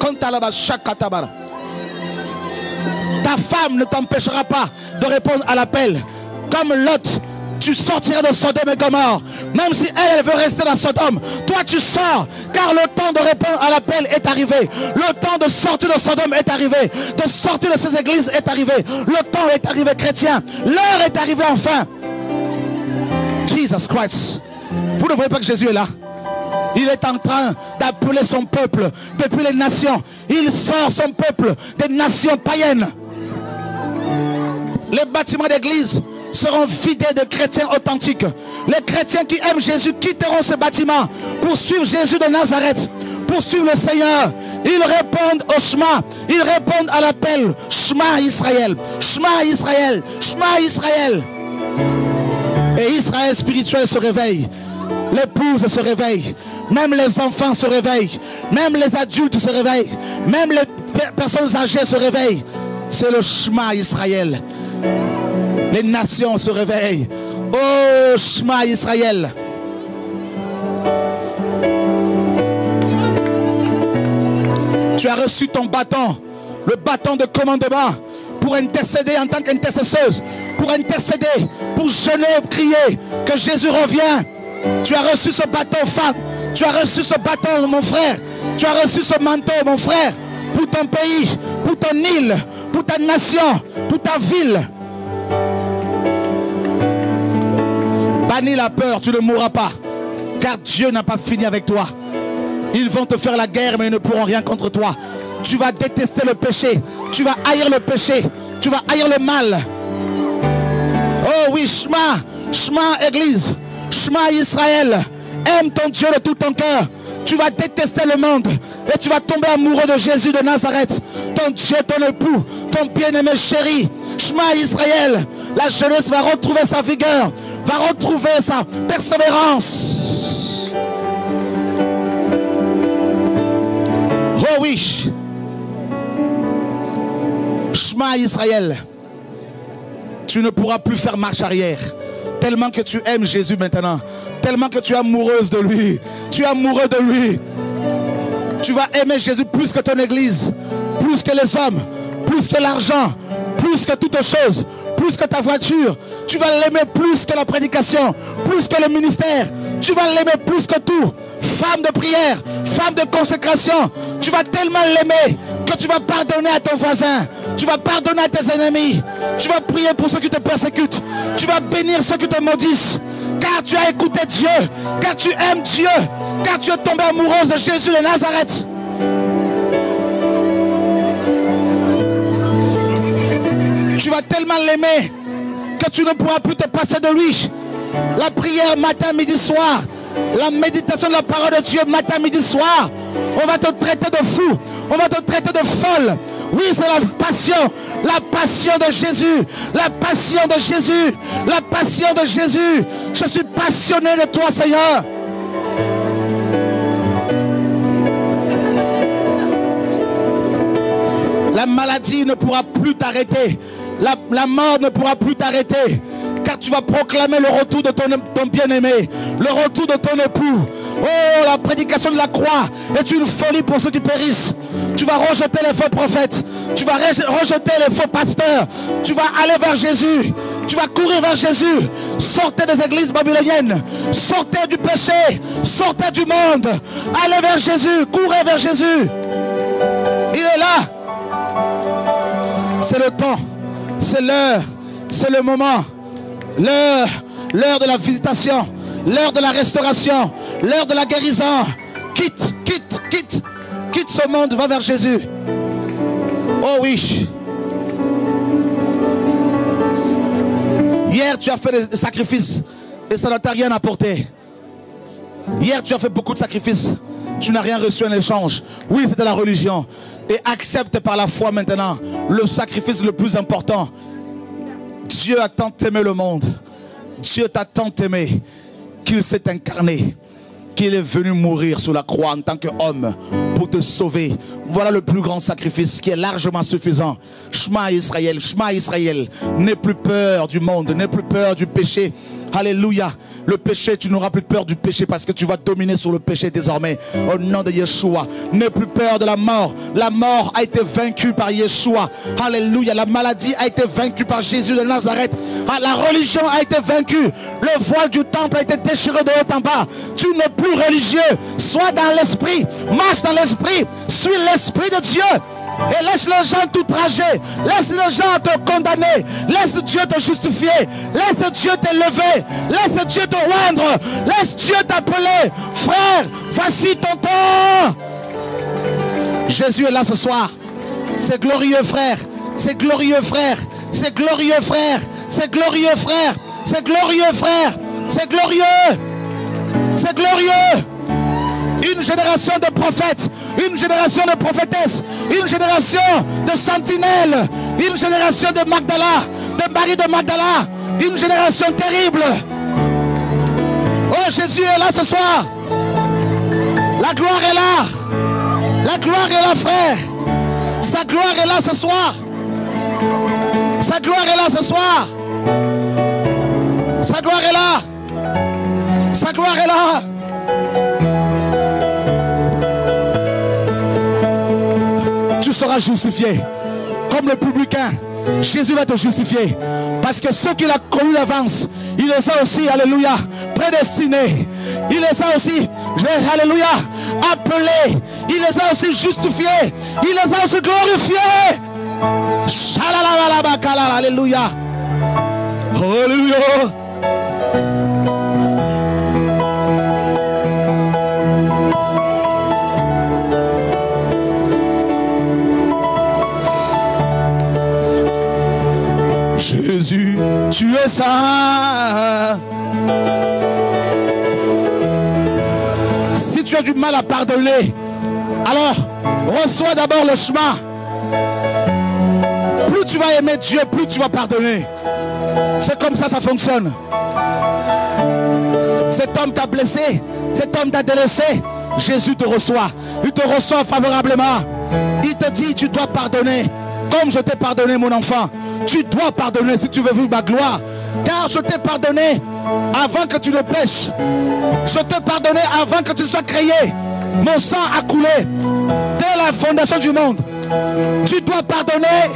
Ta femme ne t'empêchera pas de répondre à l'appel. Comme Lot, tu sortiras de Sodome et Gomorrhe. Même si elle veut rester dans Sodome, toi tu sors. Car le temps de répondre à l'appel est arrivé. Le temps de sortir de Sodome est arrivé. De sortir de ces églises est arrivé. Le temps est arrivé, chrétien. L'heure est arrivée enfin. Jesus Christ. Vous ne voyez pas que Jésus est là? Il est en train d'appeler son peuple depuis les nations. Il sort son peuple des nations païennes. Les bâtiments d'église seront vidés de chrétiens authentiques. Les chrétiens qui aiment Jésus quitteront ce bâtiment pour suivre Jésus de Nazareth, pour suivre le Seigneur. Ils répondent au chemin, ils répondent à l'appel. Shema Israël, Shema Israël, Shema Israël. Et Israël spirituel se réveille. L'épouse se réveille. Même les enfants se réveillent. Même les adultes se réveillent. Même les personnes âgées se réveillent. C'est le Shema Israël. Les nations se réveillent. Oh Shema Israël. Tu as reçu ton bâton. Le bâton de commandement. Pour intercéder en tant qu'intercesseuse. Pour intercéder. Pour jeûner et prier. Que Jésus revienne. Tu as reçu ce bâton, femme. Tu as reçu ce bâton, mon frère. Tu as reçu ce manteau, mon frère. Pour ton pays, pour ton île, pour ta nation, pour ta ville. Bannis la peur, tu ne mourras pas. Car Dieu n'a pas fini avec toi. Ils vont te faire la guerre, mais ils ne pourront rien contre toi. Tu vas détester le péché. Tu vas haïr le péché. Tu vas haïr le mal. Oh oui, Shema, Shema Église. Shema Israël, aime ton Dieu de tout ton cœur. Tu vas détester le monde et tu vas tomber amoureux de Jésus de Nazareth. Ton Dieu, ton époux, ton bien-aimé chéri. Shema Israël, la jeunesse va retrouver sa vigueur, va retrouver sa persévérance. Oh oui. Shema Israël, tu ne pourras plus faire marche arrière. Tellement que tu aimes Jésus maintenant. Tellement que tu es amoureuse de lui. Tu es amoureux de lui. Tu vas aimer Jésus plus que ton église. Plus que les hommes. Plus que l'argent. Plus que toute chose. Plus que ta voiture. Tu vas l'aimer plus que la prédication. Plus que le ministère. Tu vas l'aimer plus que tout. Femme de prière. Femme de consécration. Tu vas tellement l'aimer que tu vas pardonner à ton voisin. Tu vas pardonner à tes ennemis. Tu vas prier pour ceux qui te persécutent. Tu vas bénir ceux qui te maudissent. Car tu as écouté Dieu. Car tu aimes Dieu. Car tu es tombé amoureuse de Jésus de Nazareth. Tu vas tellement l'aimer que tu ne pourras plus te passer de lui. La prière matin, midi, soir. La méditation de la parole de Dieu matin, midi, soir. On va te traiter de fou. On va te traiter de folle. Oui, c'est la passion de Jésus, la passion de Jésus, la passion de Jésus. Je suis passionné de toi, Seigneur. La maladie ne pourra plus t'arrêter. La mort ne pourra plus t'arrêter. Car tu vas proclamer le retour de ton bien-aimé, le retour de ton époux. Oh, la prédication de la croix est une folie pour ceux qui périssent. Tu vas rejeter les faux prophètes. Tu vas rejeter les faux pasteurs. Tu vas aller vers Jésus. Tu vas courir vers Jésus. Sortez des églises babyloniennes. Sortez du péché. Sortez du monde. Allez vers Jésus. Courez vers Jésus. Il est là. C'est le temps. C'est l'heure. C'est le moment. L'heure de la visitation. L'heure de la restauration. L'heure de la guérison. Quitte ce monde, va vers Jésus. Oh oui. Hier tu as fait des sacrifices et ça ne t'a rien apporté. Hier tu as fait beaucoup de sacrifices. Tu n'as rien reçu en échange. Oui, c'était la religion. Et accepte par la foi maintenant le sacrifice le plus important. Dieu a tant aimé le monde. Dieu t'a tant aimé qu'il s'est incarné, qu'il est venu mourir sur la croix en tant qu'homme pour te sauver. Voilà le plus grand sacrifice qui est largement suffisant. Shema Israël, n'aie plus peur du monde, n'aie plus peur du péché. Alléluia. Le péché, tu n'auras plus peur du péché parce que tu vas dominer sur le péché désormais. Au nom de Yeshua. N'aie plus peur de la mort. La mort a été vaincue par Yeshua. Alléluia. La maladie a été vaincue par Jésus de Nazareth. La religion a été vaincue. Le voile du temple a été déchiré de haut en bas. Tu n'es plus religieux. Sois dans l'esprit. Marche dans l'esprit. Suis l'esprit de Dieu. Et laisse les gens t'outrager. Laisse les gens te condamner. Laisse Dieu te justifier. Laisse Dieu t'élever. Laisse Dieu te rendre. Laisse Dieu t'appeler. Frère, voici ton temps. Jésus est là ce soir. C'est glorieux, frère. C'est glorieux, frère. C'est glorieux, frère. C'est glorieux, frère. C'est glorieux, frère. C'est glorieux. C'est glorieux. Une génération de prophètes, une génération de prophétesses, une génération de sentinelles, une génération de Magdala, de Marie de Magdala, une génération terrible. Oh, Jésus est là ce soir. La gloire est là. La gloire est là, frère. Sa gloire est là ce soir. Sa gloire est là ce soir. Sa gloire est là. Sa gloire est là. Tu seras justifié comme le publicain. Jésus va te justifier parce que ceux qu'il a connus d'avance, il les a aussi, alléluia, prédestinés. Il les a aussi, alléluia, appelés. Il les a aussi justifiés. Il les a aussi glorifiés. Alléluia. Alléluia. Jésus, tu es saint. Si tu as du mal à pardonner, alors reçois d'abord le chemin. Plus tu vas aimer Dieu, plus tu vas pardonner. C'est comme ça fonctionne. Cet homme t'a blessé, cet homme t'a délaissé. Jésus te reçoit. Il te reçoit favorablement. Il te dit, tu dois pardonner. Comme je t'ai pardonné, mon enfant. Tu dois pardonner si tu veux vivre ma gloire. Car je t'ai pardonné avant que tu ne pêches. Je t'ai pardonné avant que tu sois créé. Mon sang a coulé dès la fondation du monde. Tu dois pardonner.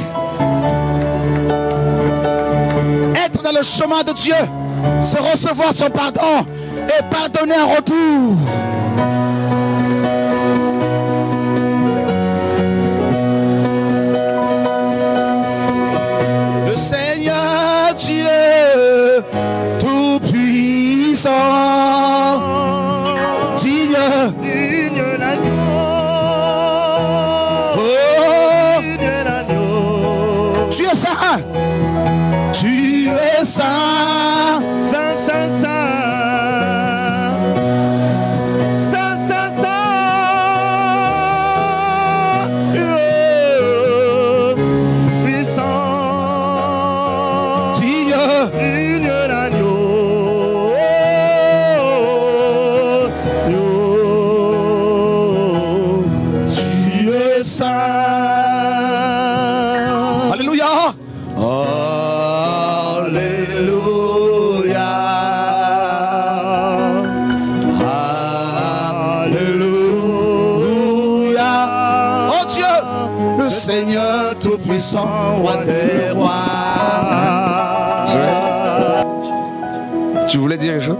Être dans le chemin de Dieu. Se recevoir son pardon. Et pardonner en retour. Dieu tout-puissant, digne l'agneau, oh, digne l'agneau. Tu es saint, tu es saint, saint, saint, saint. puissant, roi des rois. Tu voulais dire quelque chose?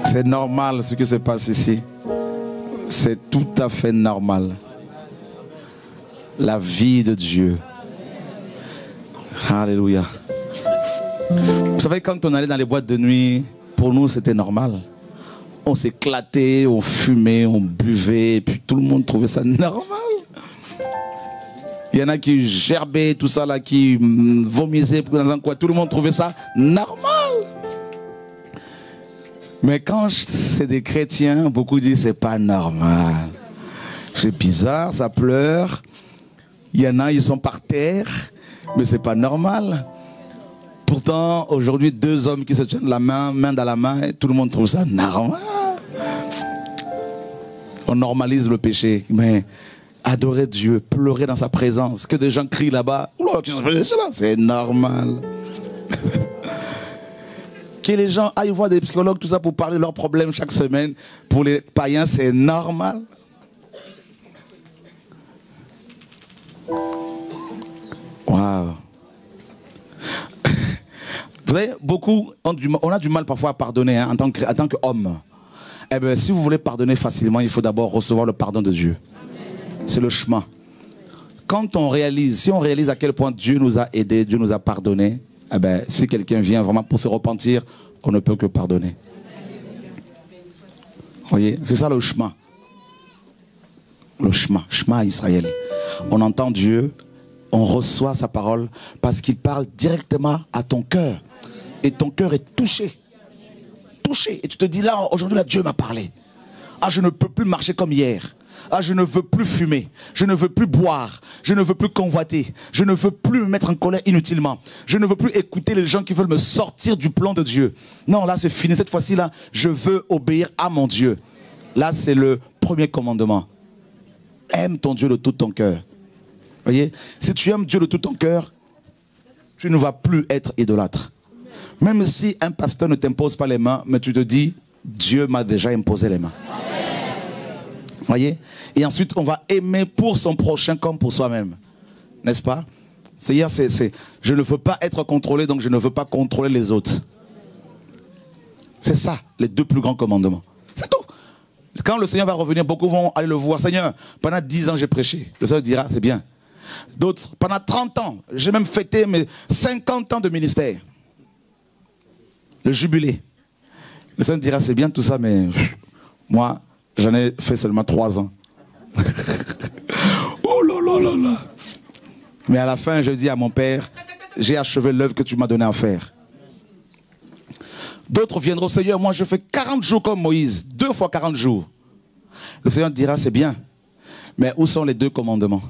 C'est normal ce qui se passe ici. C'est tout à fait normal. La vie de Dieu. Alléluia. Vous savez, quand on allait dans les boîtes de nuit, pour nous c'était normal. On s'éclatait, on fumait, on buvait, et puis tout le monde trouvait ça normal. Il y en a qui gerbaient, tout ça là, qui vomissaient dans un coin. Tout le monde trouvait ça normal. Mais quand c'est des chrétiens, beaucoup disent c'est pas normal. C'est bizarre, ça pleure. Il y en a, ils sont par terre, mais c'est pas normal. Pourtant, aujourd'hui, deux hommes qui se tiennent la main, main dans la main, et tout le monde trouve ça normal. On normalise le péché, mais adorer Dieu, pleurer dans sa présence, que des gens crient là-bas, c'est normal. Que les gens aillent voir des psychologues, tout ça, pour parler de leurs problèmes chaque semaine, pour les païens, c'est normal. Waouh. Vous savez, beaucoup on a du mal parfois à pardonner hein, en tant qu'homme. Eh bien, si vous voulez pardonner facilement, il faut d'abord recevoir le pardon de Dieu. C'est le chemin. Quand on réalise, si on réalise à quel point Dieu nous a aidés, Dieu nous a pardonné, eh bien, si quelqu'un vient vraiment pour se repentir, on ne peut que pardonner. Vous voyez, c'est ça le chemin. Le chemin à Israël. On entend Dieu, on reçoit sa parole parce qu'il parle directement à ton cœur. Et ton cœur est touché. Touché. Et tu te dis là, aujourd'hui, là, Dieu m'a parlé. Ah, je ne peux plus marcher comme hier. Ah, je ne veux plus fumer. Je ne veux plus boire. Je ne veux plus convoiter. Je ne veux plus me mettre en colère inutilement. Je ne veux plus écouter les gens qui veulent me sortir du plan de Dieu. Non, là, c'est fini. Cette fois-ci, là, je veux obéir à mon Dieu. Là, c'est le premier commandement. Aime ton Dieu de tout ton cœur. Voyez, si tu aimes Dieu de tout ton cœur, tu ne vas plus être idolâtre. Même si un pasteur ne t'impose pas les mains, mais tu te dis, Dieu m'a déjà imposé les mains. Voyez? Et ensuite, on va aimer pour son prochain comme pour soi-même. N'est-ce pas? C'est-à-dire, je ne veux pas être contrôlé, donc je ne veux pas contrôler les autres. C'est ça, les deux plus grands commandements. C'est tout. Quand le Seigneur va revenir, beaucoup vont aller le voir. Seigneur, pendant 10 ans, j'ai prêché. Le Seigneur dira, c'est bien. D'autres, pendant 30 ans, j'ai même fêté mes 50 ans de ministère. Le jubilé. Le Seigneur dira, c'est bien tout ça, mais moi, j'en ai fait seulement 3 ans. Oh là là là là. Mais à la fin, je dis à mon Père, j'ai achevé l'œuvre que tu m'as donné à faire. D'autres viendront, Seigneur, moi je fais 40 jours comme Moïse, 2 fois 40 jours. Le Seigneur dira, c'est bien, mais où sont les 2 commandements?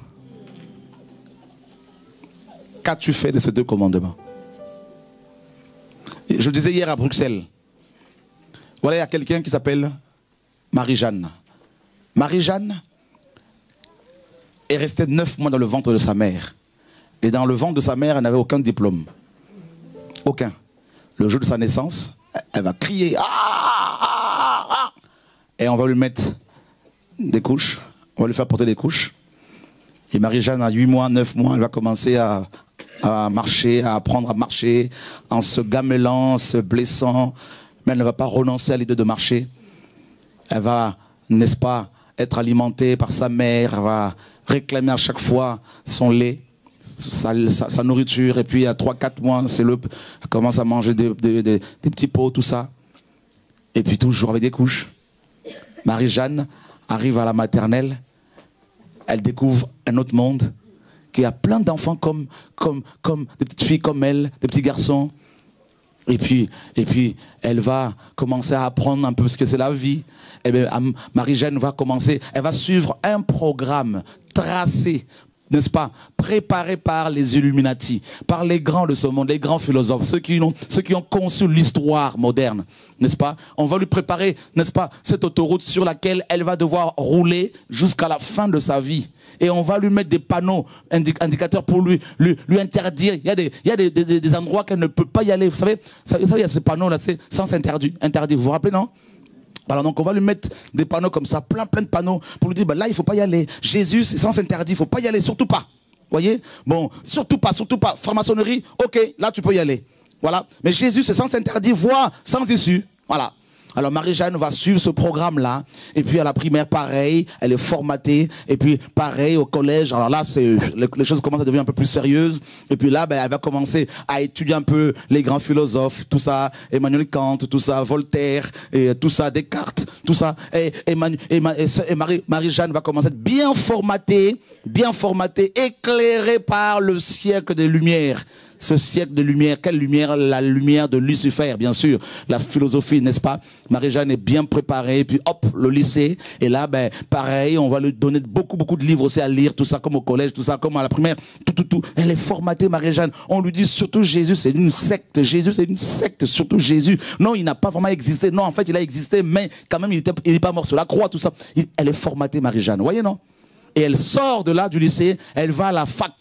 Qu'as-tu fait de ces 2 commandements? Je disais hier à Bruxelles, voilà, il y a quelqu'un qui s'appelle Marie-Jeanne. Marie-Jeanne est restée 9 mois dans le ventre de sa mère. Et dans le ventre de sa mère, elle n'avait aucun diplôme. Aucun. Le jour de sa naissance, elle va crier. Ah, ah, ah. Et on va lui mettre des couches. On va lui faire porter des couches. Et Marie-Jeanne, à 8 mois, 9 mois, elle va commencer à marcher, à apprendre à marcher, en se gamelant, en se blessant. Mais elle ne va pas renoncer à l'idée de marcher. Elle va, n'est-ce pas, être alimentée par sa mère. Elle va réclamer à chaque fois son lait, sa nourriture. Et puis à 3-4 mois, elle commence à manger des petits pots, tout ça. Et puis toujours avec des couches. Marie-Jeanne arrive à la maternelle. Elle découvre un autre monde, qu'il y a plein d'enfants comme des petites filles comme elle, des petits garçons. Et puis elle va commencer à apprendre un peu ce que c'est la vie. Et bien, Marie-Jeanne va commencer, elle va suivre un programme tracé, n'est-ce pas, préparé par les Illuminati, par les grands de ce monde, les grands philosophes, ceux qui ont conçu l'histoire moderne, n'est-ce pas? On va lui préparer, n'est-ce pas, cette autoroute sur laquelle elle va devoir rouler jusqu'à la fin de sa vie. Et on va lui mettre des panneaux indicateurs pour lui interdire. Il y a des endroits qu'elle ne peut pas y aller. Vous savez, il y a ces panneaux-là, c'est sens interdit. Vous vous rappelez, non? Alors donc on va lui mettre des panneaux comme ça, plein de panneaux, pour lui dire, là il ne faut pas y aller. Jésus, c'est sens interdit, il ne faut pas y aller, surtout pas. Voyez? Bon, surtout pas. Franc-maçonnerie, ok, là tu peux y aller. Voilà. Mais Jésus, c'est sens interdit, voie sans issue. Voilà. Alors Marie-Jeanne va suivre ce programme-là. Et puis à la primaire, pareil, elle est formatée. Et puis pareil au collège. Alors là, les choses commencent à devenir un peu plus sérieuses. Et puis là, elle va commencer à étudier un peu les grands philosophes, tout ça, Emmanuel Kant, tout ça, Voltaire, et tout ça, Descartes, tout ça. Et Marie-Jeanne va commencer à être bien formatée, éclairée par le siècle des Lumières. Ce siècle de lumière, quelle lumière? La lumière de Lucifer, bien sûr. La philosophie, n'est-ce pas? Marie-Jeanne est bien préparée, et puis hop, le lycée. Et là, pareil, on va lui donner beaucoup de livres aussi à lire, tout ça, comme au collège, tout ça, comme à la primaire, tout. Elle est formatée, Marie-Jeanne. On lui dit surtout Jésus, c'est une secte. Jésus, c'est une secte, surtout Jésus. Non, il n'a pas vraiment existé. Non, en fait, il a existé, mais quand même, il n'est pas mort sur la croix, tout ça. Elle est formatée, Marie-Jeanne. Vous voyez, non? Et elle sort de là, du lycée, elle va à la fac.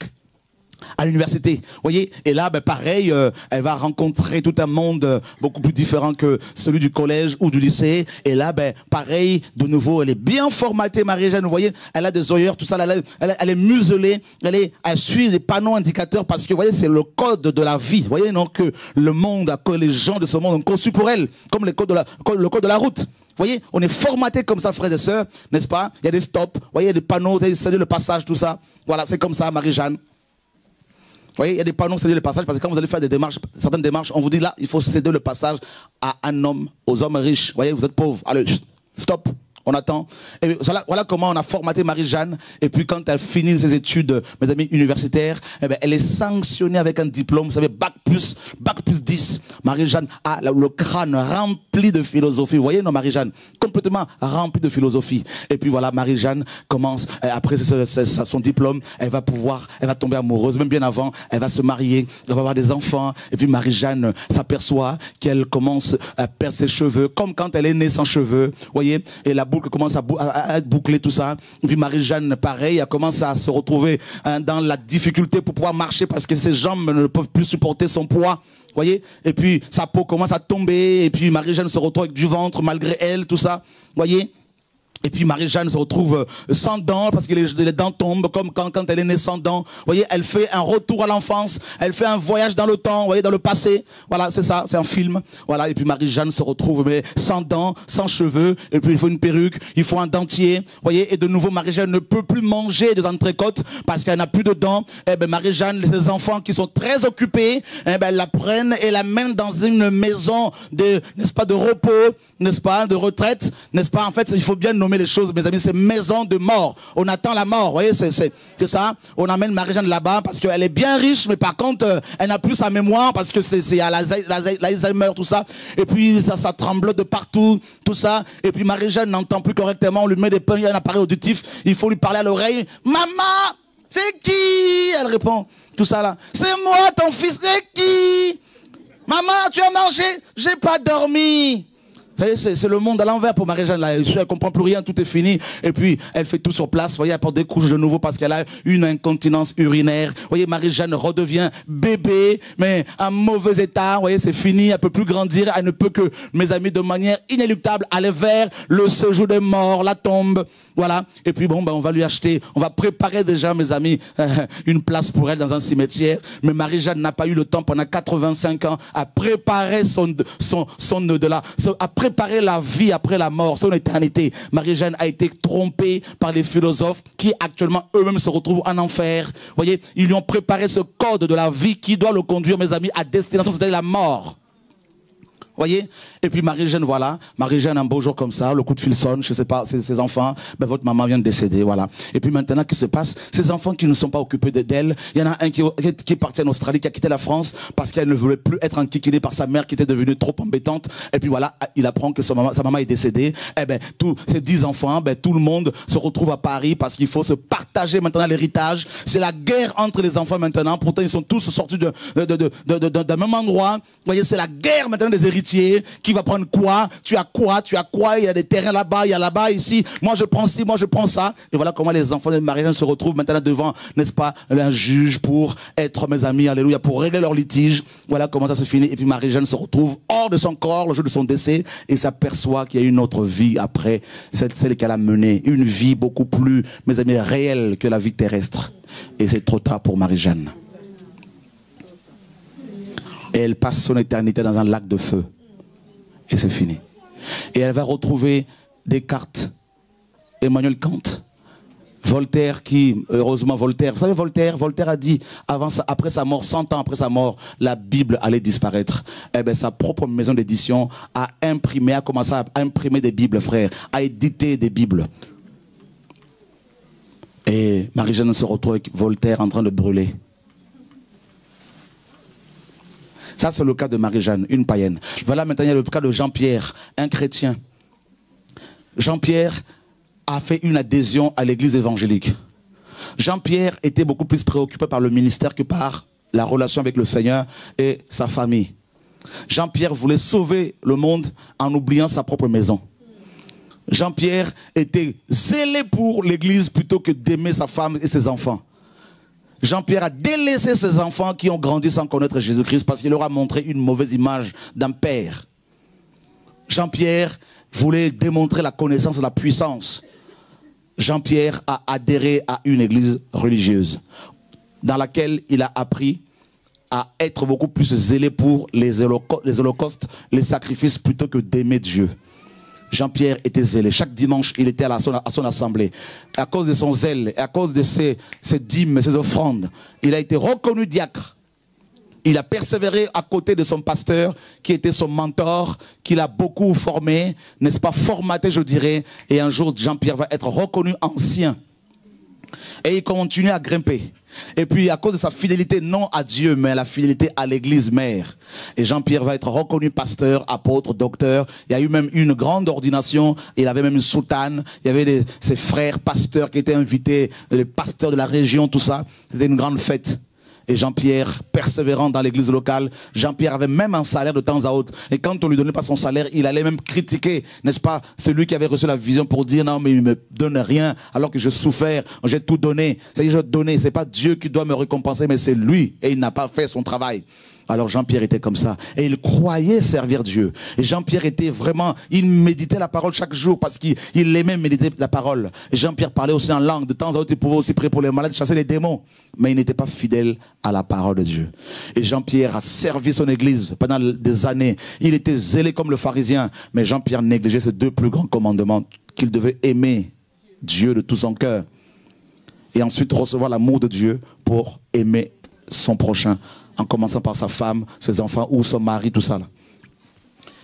À l'université, voyez, et là, pareil, elle va rencontrer tout un monde beaucoup plus différent que celui du collège ou du lycée. Et là, pareil, de nouveau, elle est bien formatée, Marie-Jeanne, vous voyez, elle a des œillères, tout ça, elle est muselée, elle suit les panneaux indicateurs parce que, vous voyez, c'est le code de la vie, vous voyez, non, que le monde, que les gens de ce monde ont conçu pour elle, comme le code de la route. Vous voyez, on est formaté comme ça, frères et sœurs, n'est-ce pas? Il y a des stops, vous voyez, il y a des panneaux, c'est le passage, tout ça. Voilà, c'est comme ça, Marie-Jeanne. Vous voyez, il y a des panneaux, céder le passage, parce que quand vous allez faire des démarches, certaines démarches, on vous dit là, il faut céder le passage à un homme, aux hommes riches. Vous voyez, vous êtes pauvres. Allez, stop, on attend. Et voilà comment on a formaté Marie-Jeanne. Et puis quand elle finit ses études, mes amis, universitaires, elle est sanctionnée avec un diplôme, vous savez, bac plus 10. Marie-Jeanne a le crâne rempli de philosophie. Vous voyez, non, Marie-Jeanne, complètement rempli de philosophie. Et puis voilà, Marie-Jeanne commence, après son diplôme, elle va tomber amoureuse, même bien avant, elle va se marier, elle va avoir des enfants. Et puis Marie-Jeanne s'aperçoit qu'elle commence à perdre ses cheveux, comme quand elle est née sans cheveux. Vous voyez, et la boucle commence à être bouclée, tout ça. Et puis Marie-Jeanne, pareil, elle commence à se retrouver dans la difficulté pour pouvoir marcher parce que ses jambes ne peuvent plus supporter son poids. Voyez, et puis sa peau commence à tomber, et puis Marie-Jeanne se retrouve avec du ventre malgré elle, tout ça. Voyez. Et puis Marie-Jeanne se retrouve sans dents parce que les dents tombent comme quand elle est née sans dents. Vous voyez, elle fait un retour à l'enfance, elle fait un voyage dans le temps, vous voyez, dans le passé. Voilà, c'est ça, c'est un film. Voilà, et puis Marie-Jeanne se retrouve sans dents, sans cheveux, et puis il faut une perruque, il faut un dentier. Vous voyez, et de nouveau Marie-Jeanne ne peut plus manger des entrecôtes parce qu'elle n'a plus de dents. Et Marie-Jeanne, ses enfants qui sont très occupés, elle la prennent et la mènent dans une maison n'est-ce pas, de repos, n'est-ce pas, de retraite, n'est-ce pas. En fait, il faut bien nommer les choses, mes amis, c'est maison de mort. On attend la mort, vous voyez, c'est ça. On amène Marie-Jeanne là-bas parce qu'elle est bien riche, mais par contre, elle n'a plus sa mémoire parce que c'est à l'Alzheimer, tout ça. Et puis, ça tremblote de partout, tout ça. Et puis, Marie-Jeanne n'entend plus correctement, on lui met un appareil auditif, il faut lui parler à l'oreille. Maman, c'est qui? Elle répond, tout ça là. C'est moi, ton fils, c'est qui? Maman, tu as mangé? J'ai pas dormi. C'est le monde à l'envers pour Marie-Jeanne. Elle ne comprend plus rien, tout est fini. Et puis, elle fait tout sur place. Vous voyez, elle porte des couches de nouveau parce qu'elle a une incontinence urinaire. Vous voyez, Marie-Jeanne redevient bébé, mais en mauvais état. Vous voyez, c'est fini. Elle ne peut plus grandir. Elle ne peut que, mes amis, de manière inéluctable, aller vers le séjour des morts, la tombe. Voilà. Et puis, bon, on va lui acheter, on va préparer déjà, mes amis, une place pour elle dans un cimetière. Mais Marie-Jeanne n'a pas eu le temps pendant 85 ans à préparer son au-delà, à préparer la vie après la mort, son éternité. Marie-Jeanne a été trompée par les philosophes qui actuellement eux-mêmes se retrouvent en enfer. Vous voyez, ils lui ont préparé ce code de la vie qui doit le conduire, mes amis, à destination, c'est-à-dire la mort. Voyez. Et puis Marie-Jeanne, voilà. Marie-Jeanne, un beau jour comme ça, le coup de fil sonne, je sais pas, ses enfants, votre maman vient de décéder, voilà. Et puis maintenant, qu'est-ce qui se passe? Ces enfants qui ne sont pas occupés d'elle, il y en a un qui est parti en Australie, qui a quitté la France parce qu'elle ne voulait plus être enquiquinée par sa mère qui était devenue trop embêtante. Et puis voilà, il apprend que sa maman est décédée. Et tous ces 10 enfants, tout le monde se retrouve à Paris parce qu'il faut se partager maintenant l'héritage. C'est la guerre entre les enfants maintenant. Pourtant, ils sont tous sortis d'un même endroit. Vous voyez, c'est la guerre maintenant des héritiers. l'héritier, qui va prendre quoi, tu as quoi, il y a des terrains là-bas, il y a là-bas, ici, moi je prends ci, moi je prends ça. Et voilà comment les enfants de Marie-Jeanne se retrouvent maintenant devant, n'est-ce pas, un juge pour être, mes amis, alléluia, pour régler leur litige. Voilà comment ça se finit. Et puis Marie-Jeanne se retrouve hors de son corps le jour de son décès et s'aperçoit qu'il y a une autre vie après, celle qu'elle a menée. Une vie beaucoup plus, mes amis, réelle que la vie terrestre. Et c'est trop tard pour Marie-Jeanne. Et elle passe son éternité dans un lac de feu. Et c'est fini. Et elle va retrouver Descartes, Emmanuel Kant, Voltaire qui, heureusement Voltaire, vous savez Voltaire a dit, après sa mort, 100 ans après sa mort, la Bible allait disparaître. Eh bien, sa propre maison d'édition a commencé à imprimer des Bibles, frère, à éditer des Bibles. Et Marie-Jeanne se retrouve avec Voltaire en train de brûler. Ça, c'est le cas de Marie-Jeanne, une païenne. Voilà, maintenant, il y a le cas de Jean-Pierre, un chrétien. Jean-Pierre a fait une adhésion à l'église évangélique. Jean-Pierre était beaucoup plus préoccupé par le ministère que par la relation avec le Seigneur et sa famille. Jean-Pierre voulait sauver le monde en oubliant sa propre maison. Jean-Pierre était zélé pour l'église plutôt que d'aimer sa femme et ses enfants. Jean-Pierre a délaissé ses enfants qui ont grandi sans connaître Jésus-Christ parce qu'il leur a montré une mauvaise image d'un père. Jean-Pierre voulait démontrer la connaissance et la puissance. Jean-Pierre a adhéré à une église religieuse dans laquelle il a appris à être beaucoup plus zélé pour les holocaustes, les sacrifices plutôt que d'aimer Dieu. Jean-Pierre était zélé. Chaque dimanche, il était à son assemblée. À cause de son zèle, à cause de ses dîmes, ses offrandes, il a été reconnu diacre. Il a persévéré à côté de son pasteur, qui était son mentor, qui l'a beaucoup formé, n'est-ce pas, formaté, je dirais. Et un jour, Jean-Pierre va être reconnu ancien. Et il continue à grimper. Et puis, à cause de sa fidélité, non à Dieu, mais à la fidélité à l'église mère. Et Jean-Pierre va être reconnu pasteur, apôtre, docteur. Il y a eu même une grande ordination. Il avait même une soutane. Il y avait ses frères pasteurs qui étaient invités, les pasteurs de la région, tout ça. C'était une grande fête. Et Jean-Pierre, persévérant dans l'église locale, Jean-Pierre avait même un salaire de temps à autre. Et quand on ne lui donnait pas son salaire, il allait même critiquer, n'est-ce pas, celui qui avait reçu la vision pour dire non, mais il ne me donne rien alors que je souffert, j'ai tout donné. C'est-à-dire, je donné, ce n'est pas Dieu qui doit me récompenser, mais c'est lui. Et il n'a pas fait son travail. Alors Jean-Pierre était comme ça. Et il croyait servir Dieu. Et Jean-Pierre était vraiment, il méditait la parole chaque jour parce qu'il aimait méditer la parole. Et Jean-Pierre parlait aussi en langue. De temps à autre, il pouvait aussi prier pour les malades, chasser les démons. Mais il n'était pas fidèle à la parole de Dieu. Et Jean-Pierre a servi son église pendant des années. Il était zélé comme le pharisien. Mais Jean-Pierre négligeait ces deux plus grands commandements, qu'il devait aimer Dieu de tout son cœur. Et ensuite recevoir l'amour de Dieu pour aimer son prochain. En commençant par sa femme, ses enfants ou son mari, tout ça là.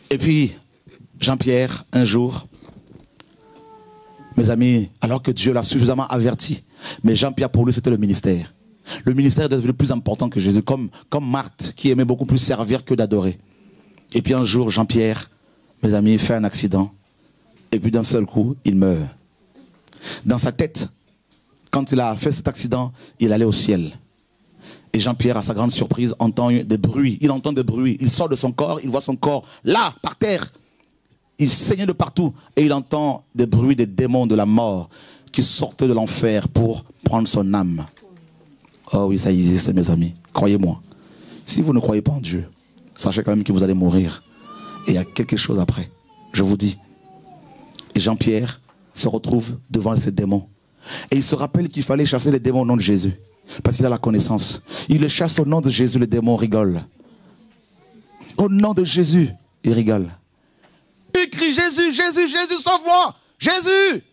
Et puis, Jean-Pierre, un jour, mes amis, alors que Dieu l'a suffisamment averti, mais Jean-Pierre, pour lui, c'était le ministère. Le ministère est devenu plus important que Jésus, comme Marthe, qui aimait beaucoup plus servir que d'adorer. Et puis un jour, Jean-Pierre, mes amis, fait un accident. Et puis d'un seul coup, il meurt. Dans sa tête, quand il a fait cet accident, il allait au ciel. Et Jean-Pierre, à sa grande surprise, entend des bruits. Il entend des bruits. Il sort de son corps, il voit son corps là, par terre. Il saignait de partout. Et il entend des bruits des démons de la mort qui sortaient de l'enfer pour prendre son âme. Oh oui, ça existe, mes amis. Croyez-moi. Si vous ne croyez pas en Dieu, sachez quand même que vous allez mourir. Et il y a quelque chose après. Je vous dis. Et Jean-Pierre se retrouve devant ces démons. Et il se rappelle qu'il fallait chasser les démons au nom de Jésus. Parce qu'il a la connaissance. Il les chasse au nom de Jésus, les démons rigolent. Au nom de Jésus, ils rigolent. Il crie Jésus, Jésus, Jésus, sauve-moi. Jésus,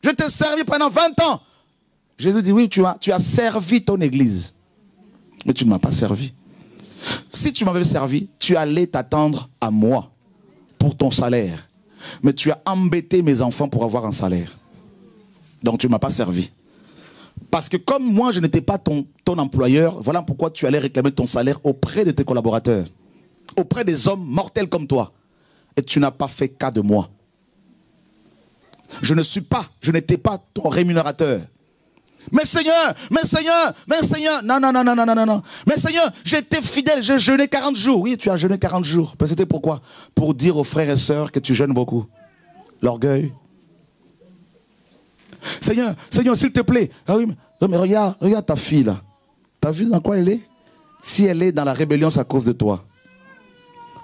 je t'ai servi pendant 20 ans. Jésus dit, oui, tu as servi ton église. Mais tu ne m'as pas servi. Si tu m'avais servi, tu allais t'attendre à moi pour ton salaire. Mais tu as embêté mes enfants pour avoir un salaire. Donc tu ne m'as pas servi. Parce que comme moi, je n'étais pas ton employeur, voilà pourquoi tu allais réclamer ton salaire auprès de tes collaborateurs, auprès des hommes mortels comme toi. Et tu n'as pas fait cas de moi. Je n'étais pas ton rémunérateur. Mais Seigneur, mais Seigneur, mais Seigneur. Non, non, non, non, non, non, non. Mais Seigneur, j'étais fidèle, j'ai jeûné 40 jours. Oui, tu as jeûné 40 jours. C'était pourquoi? Pour dire aux frères et sœurs que tu jeûnes beaucoup. L'orgueil. Seigneur, Seigneur, s'il te plaît. Ah oui, mais regarde ta fille là. T'as vu dans quoi elle est? Si elle est dans la rébellion, c'est à cause de toi.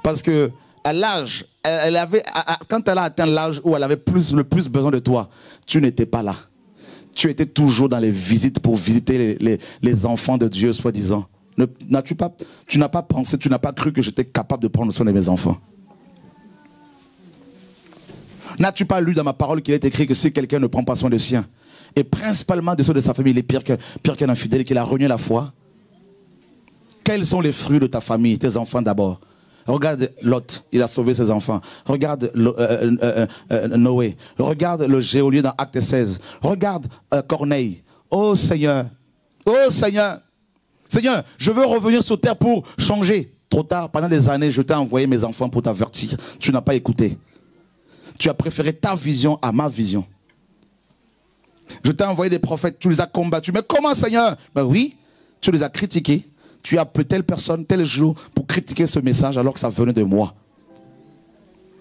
Parce que à l'âge, quand elle a atteint l'âge où elle avait le plus besoin de toi, tu n'étais pas là. Tu étais toujours dans les visites pour visiter les enfants de Dieu, soi-disant. Tu n'as pas pensé, tu n'as pas cru que j'étais capable de prendre soin de mes enfants. N'as-tu pas lu dans ma parole qu'il est écrit que si quelqu'un ne prend pas soin de sien, et principalement de ceux de sa famille, il est pire qu'un infidèle, qu'il a renié la foi? Quels sont les fruits de ta famille, tes enfants d'abord? Regarde Lot, il a sauvé ses enfants. Regarde Noé. Regarde le geôlier dans Acte 16. Regarde Corneille. Oh Seigneur, oh Seigneur, Seigneur, je veux revenir sur terre pour changer. Trop tard, pendant des années, je t'ai envoyé mes enfants pour t'avertir. Tu n'as pas écouté. Tu as préféré ta vision à ma vision. Je t'ai envoyé des prophètes, tu les as combattus. Mais comment, Seigneur? Ben oui, tu les as critiqués. Tu as appelé telle personne, tel jour, pour critiquer ce message alors que ça venait de moi.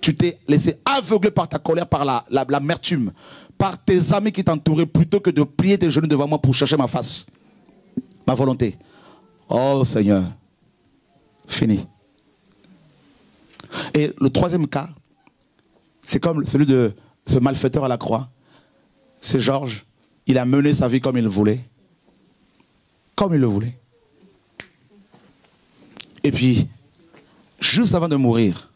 Tu t'es laissé aveugler par ta colère, par l'amertume, par tes amis qui t'entouraient, plutôt que de plier tes genoux devant moi pour chercher ma face, ma volonté. Oh Seigneur, fini. Et le troisième cas, c'est comme celui de ce malfaiteur à la croix. C'est Georges. Il a mené sa vie comme il le voulait. Comme il le voulait. Et puis, juste avant de mourir,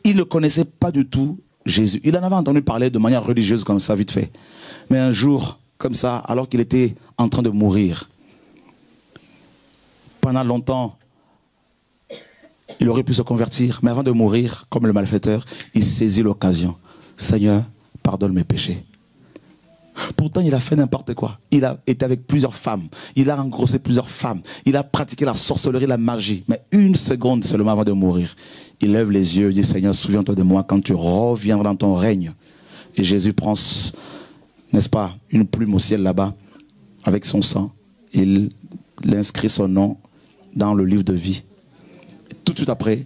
il ne connaissait pas du tout Jésus. Il en avait entendu parler de manière religieuse comme ça, vite fait. Mais un jour, comme ça, alors qu'il était en train de mourir, pendant longtemps, il aurait pu se convertir. Mais avant de mourir, comme le malfaiteur, il saisit l'occasion. Seigneur, pardonne mes péchés. Pourtant, il a fait n'importe quoi. Il a été avec plusieurs femmes. Il a engrossé plusieurs femmes. Il a pratiqué la sorcellerie, la magie. Mais une seconde seulement avant de mourir, il lève les yeux et dit, Seigneur, souviens-toi de moi quand tu reviendras dans ton règne. Et Jésus prend, n'est-ce pas, une plume au ciel là-bas, avec son sang. Il inscrit son nom dans le livre de vie. Tout de suite après,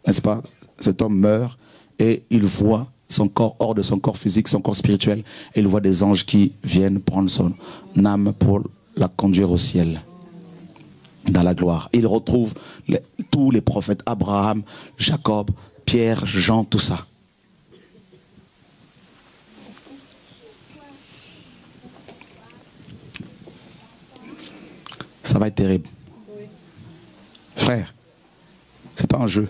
n'est-ce pas, cet homme meurt et il voit son corps hors de son corps physique, son corps spirituel, et il voit des anges qui viennent prendre son âme pour la conduire au ciel, dans la gloire. Et il retrouve tous les prophètes, Abraham, Jacob, Pierre, Jean, tout ça. Ça va être terrible. Frère, c'est pas un jeu.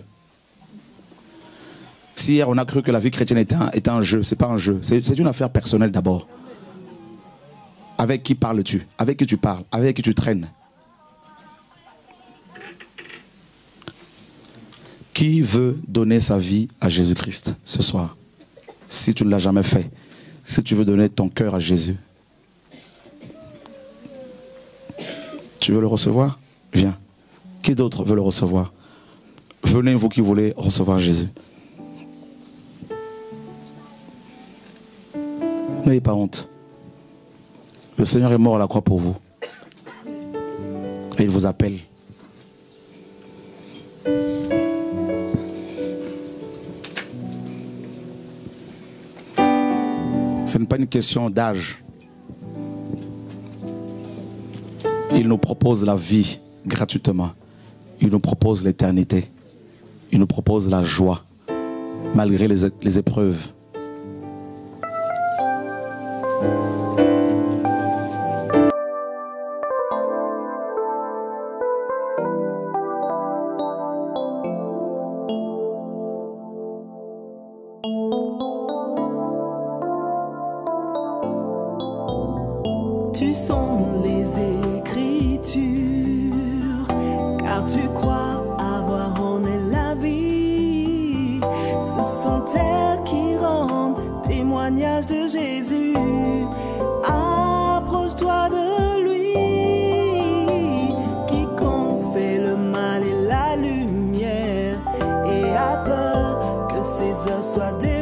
Si hier on a cru que la vie chrétienne était un jeu, c'est pas un jeu. C'est une affaire personnelle d'abord. Avec qui parles-tu? Avec qui tu parles? Avec qui tu traînes? Qui veut donner sa vie à Jésus-Christ ce soir? Si tu ne l'as jamais fait, si tu veux donner ton cœur à Jésus, tu veux le recevoir? Viens. Qui d'autre veut le recevoir? Venez, vous qui voulez recevoir Jésus. N'ayez pas honte. Le Seigneur est mort à la croix pour vous. Et il vous appelle. Ce n'est pas une question d'âge. Il nous propose la vie gratuitement. Il nous propose l'éternité. Il nous propose la joie, malgré les épreuves. Tu sondes les Écritures, car tu crois avoir en elle la vie. Ce sont elles qui rendent témoignage de Jésus. Approche-toi de lui. Quiconque fait le mal et la lumière et a peur que ses œuvres soient dévoilées.